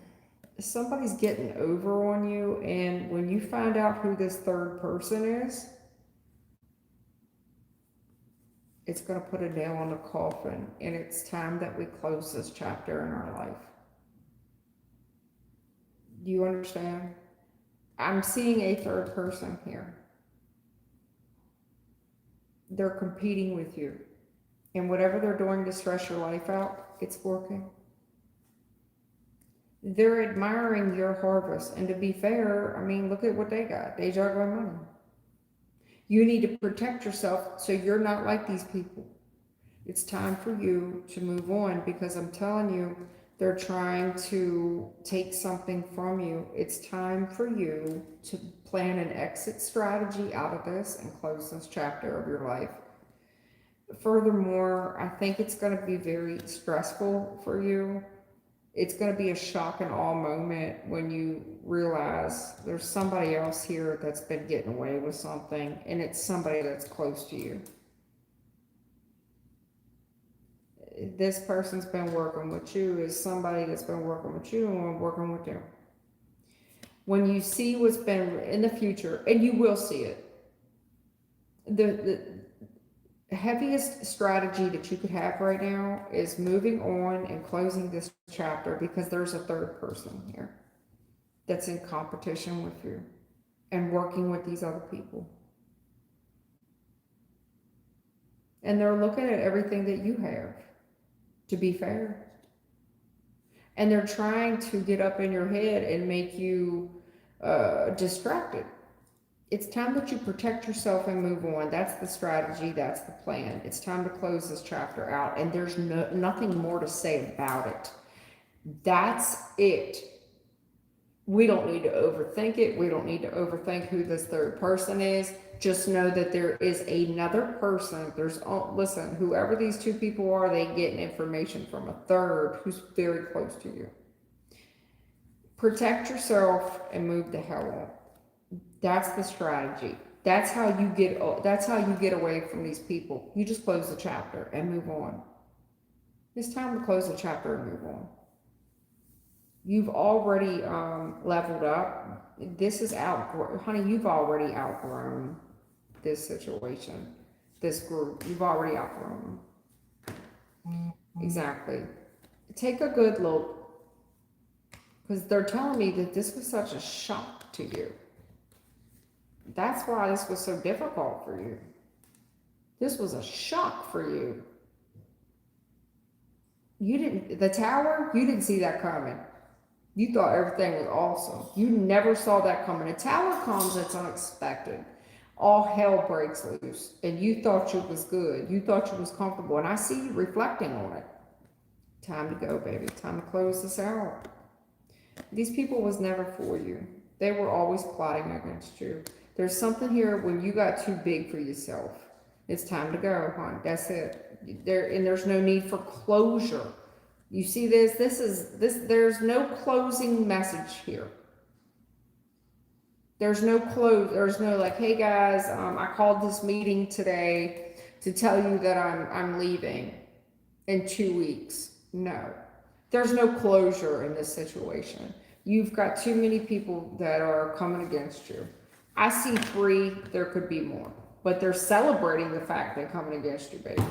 somebody's getting over on you, and when you find out who this third person is, it's going to put a nail on the coffin, and it's time that we close this chapter in our life. Do you understand? I'm seeing a third person here. They're competing with you, and whatever they're doing to stress your life out, it's working. They're admiring your harvest, and to be fair, I mean, look at what they got. They juggling money. You need to protect yourself so you're not like these people. It's time for you to move on, because I'm telling you, they're trying to take something from you. It's time for you to plan an exit strategy out of this and close this chapter of your life. Furthermore, I think it's going to be very stressful for you. It's going to be a shock and awe moment when you realize there's somebody else here that's been getting away with something, and it's somebody that's close to you. This person's been working with you is somebody that's been working with you and working with you. When you see what's been in the future, and you will see it, the heaviest strategy that you could have right now is moving on and closing this chapter, because there's a third person here that's in competition with you and working with these other people. And they're looking at everything that you have, to be fair. And they're trying to get up in your head and make you distracted. It's time that you protect yourself and move on. That's the strategy. That's the plan. It's time to close this chapter out, and there's nothing more to say about it. That's it. We don't need to overthink it. We don't need to overthink who this third person is. Just know that there is another person. Listen, whoever these two people are, they getting information from a third who's very close to you. Protect yourself and move the hell on. That's the strategy. That's how you get away from these people. You just close the chapter and move on. It's time to close the chapter and move on. You've already leveled up. This is honey, you've already outgrown this situation, this group. You've already outgrown them. Exactly. Take a good look, because they're telling me that this was such a shock to you. That's why this was so difficult for you. This was a shock for you. The tower, you didn't see that coming. You thought everything was awesome. You never saw that coming. A tower comes, it's unexpected. All hell breaks loose. And you thought you was good. You thought you was comfortable. And I see you reflecting on it. Time to go, baby. Time to close this out. These people was never for you. They were always plotting against you. There's something here when you got too big for yourself. It's time to go, hon. That's it. There's no need for closure. You see this? There's no closing message here. There's no like, hey guys, I called this meeting today to tell you that I'm leaving in 2 weeks. No. There's no closure in this situation. You've got too many people that are coming against you. I see 3, there could be more. But they're celebrating the fact they're coming against you, baby.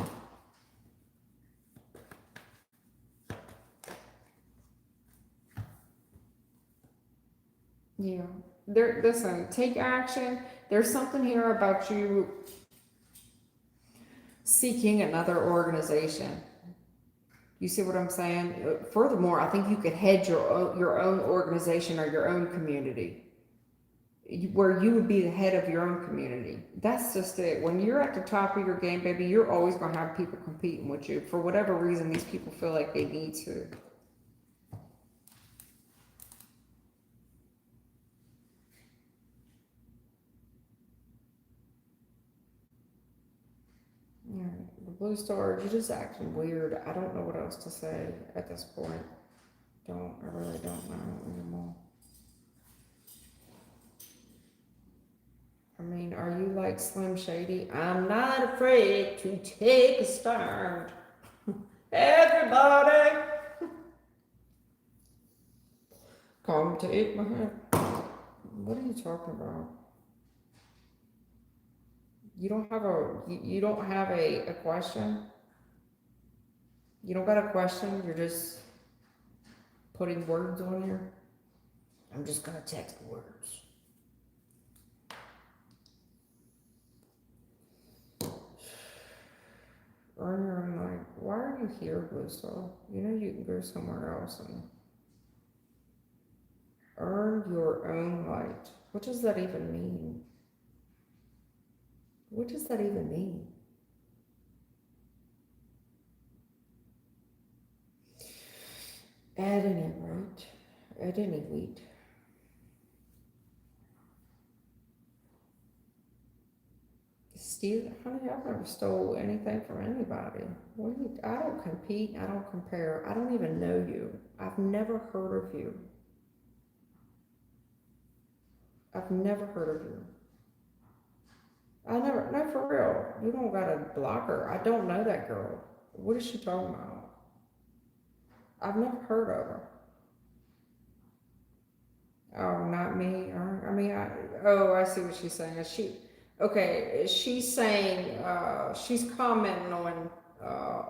Yeah. Listen, take action. There's something here about you seeking another organization. You see what I'm saying? Furthermore, I think you could head your own organization or your own community, where you would be the head of your own community. That's just it. When you're at the top of your game, baby, you're always going to have people competing with you. For whatever reason, these people feel like they need to. Yeah, the blue star, you're just acting weird. I don't know what else to say at this point. I really don't know anymore. I mean, are you like Slim Shady? I'm not afraid to take a stand. Everybody, come take my hand. What are you talking about? You don't have a question? You don't got a question? You're just putting words on here? I'm just gonna text words. Earn your own life. Why are you here, Blue Star? You know you can go somewhere else and earn your own light. What does that even mean? What does that even mean? At any rate, at any rate. Steal, honey, I've never stole anything from anybody. I don't compete, I don't compare, I don't even know you. I've never heard of you. I've never heard of you. No, for real. You don't gotta block her. I don't know that girl. What is she talking about? I've never heard of her. Oh, not me. Oh, I see what she's saying. Okay, she's saying, she's commenting on,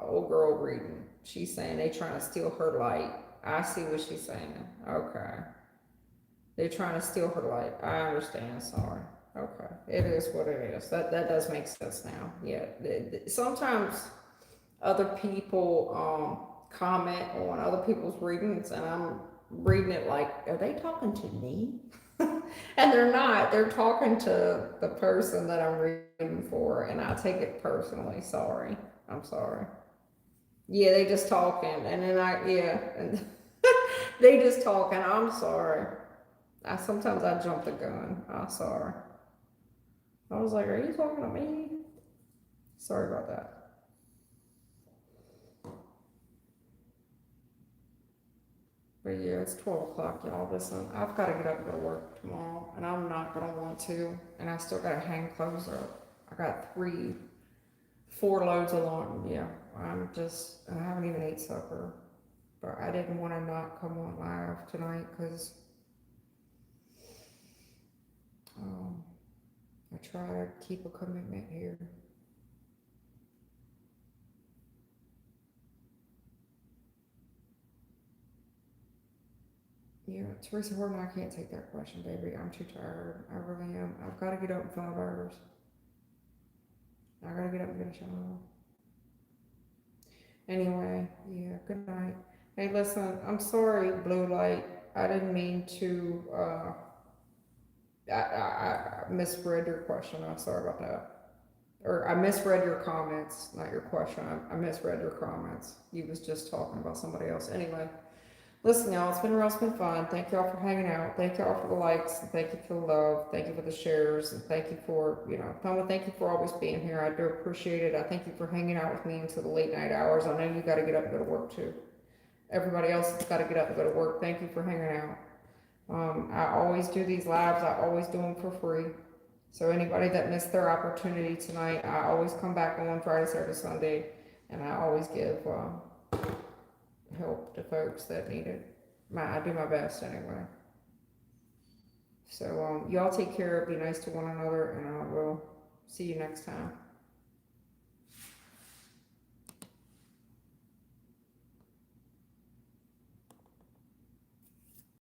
old girl reading. She's saying they trying to steal her light. I see what she's saying. Okay. They're trying to steal her light. I understand, sorry. Okay, it is what it is. That does make sense now. Yeah, sometimes other people comment on other people's readings, and I'm reading it like, are they talking to me? And they're not. They're talking to the person that I'm reading for, and I take it personally. Sorry, I'm sorry. Yeah, they just talking, and then and they just talking. I'm sorry. Sometimes I jump the gun. I'm sorry. I was like, are you talking to me? Sorry about that. But yeah, it's 12 o'clock, y'all. Listen, I've got to get up and go to work tomorrow, and I'm not going to want to. And I still got to hang clothes up. I got 4 loads of laundry. Yeah, I haven't even ate supper. But I didn't want to not come on live tonight because I try to keep a commitment here. Yeah, Teresa Horton, I can't take that question, baby. I'm too tired. I really am. I've got to get up in 5 hours. I gotta get up and get a shower. Anyway, yeah, good night. Hey, listen, I'm sorry, Blue Light. I didn't mean to, I misread your question. I'm sorry about that. Or I misread your comments, not your question. I misread your comments. You was just talking about somebody else. Anyway, listen, y'all, it's been real, it's been fun. Thank y'all for hanging out. Thank y'all for the likes. And thank you for the love. Thank you for the shares. And thank you for, Thelma, thank you for always being here. I do appreciate it. I thank you for hanging out with me until the late night hours. I know you got to get up and go to work too. Everybody else has got to get up and go to work. Thank you for hanging out. I always do these lives. I always do them for free. So anybody that missed their opportunity tonight, I always come back on Friday, Saturday, Sunday, and I always give help to folks that need it. I do my best anyway. So y'all take care, be nice to one another, and I will see you next time.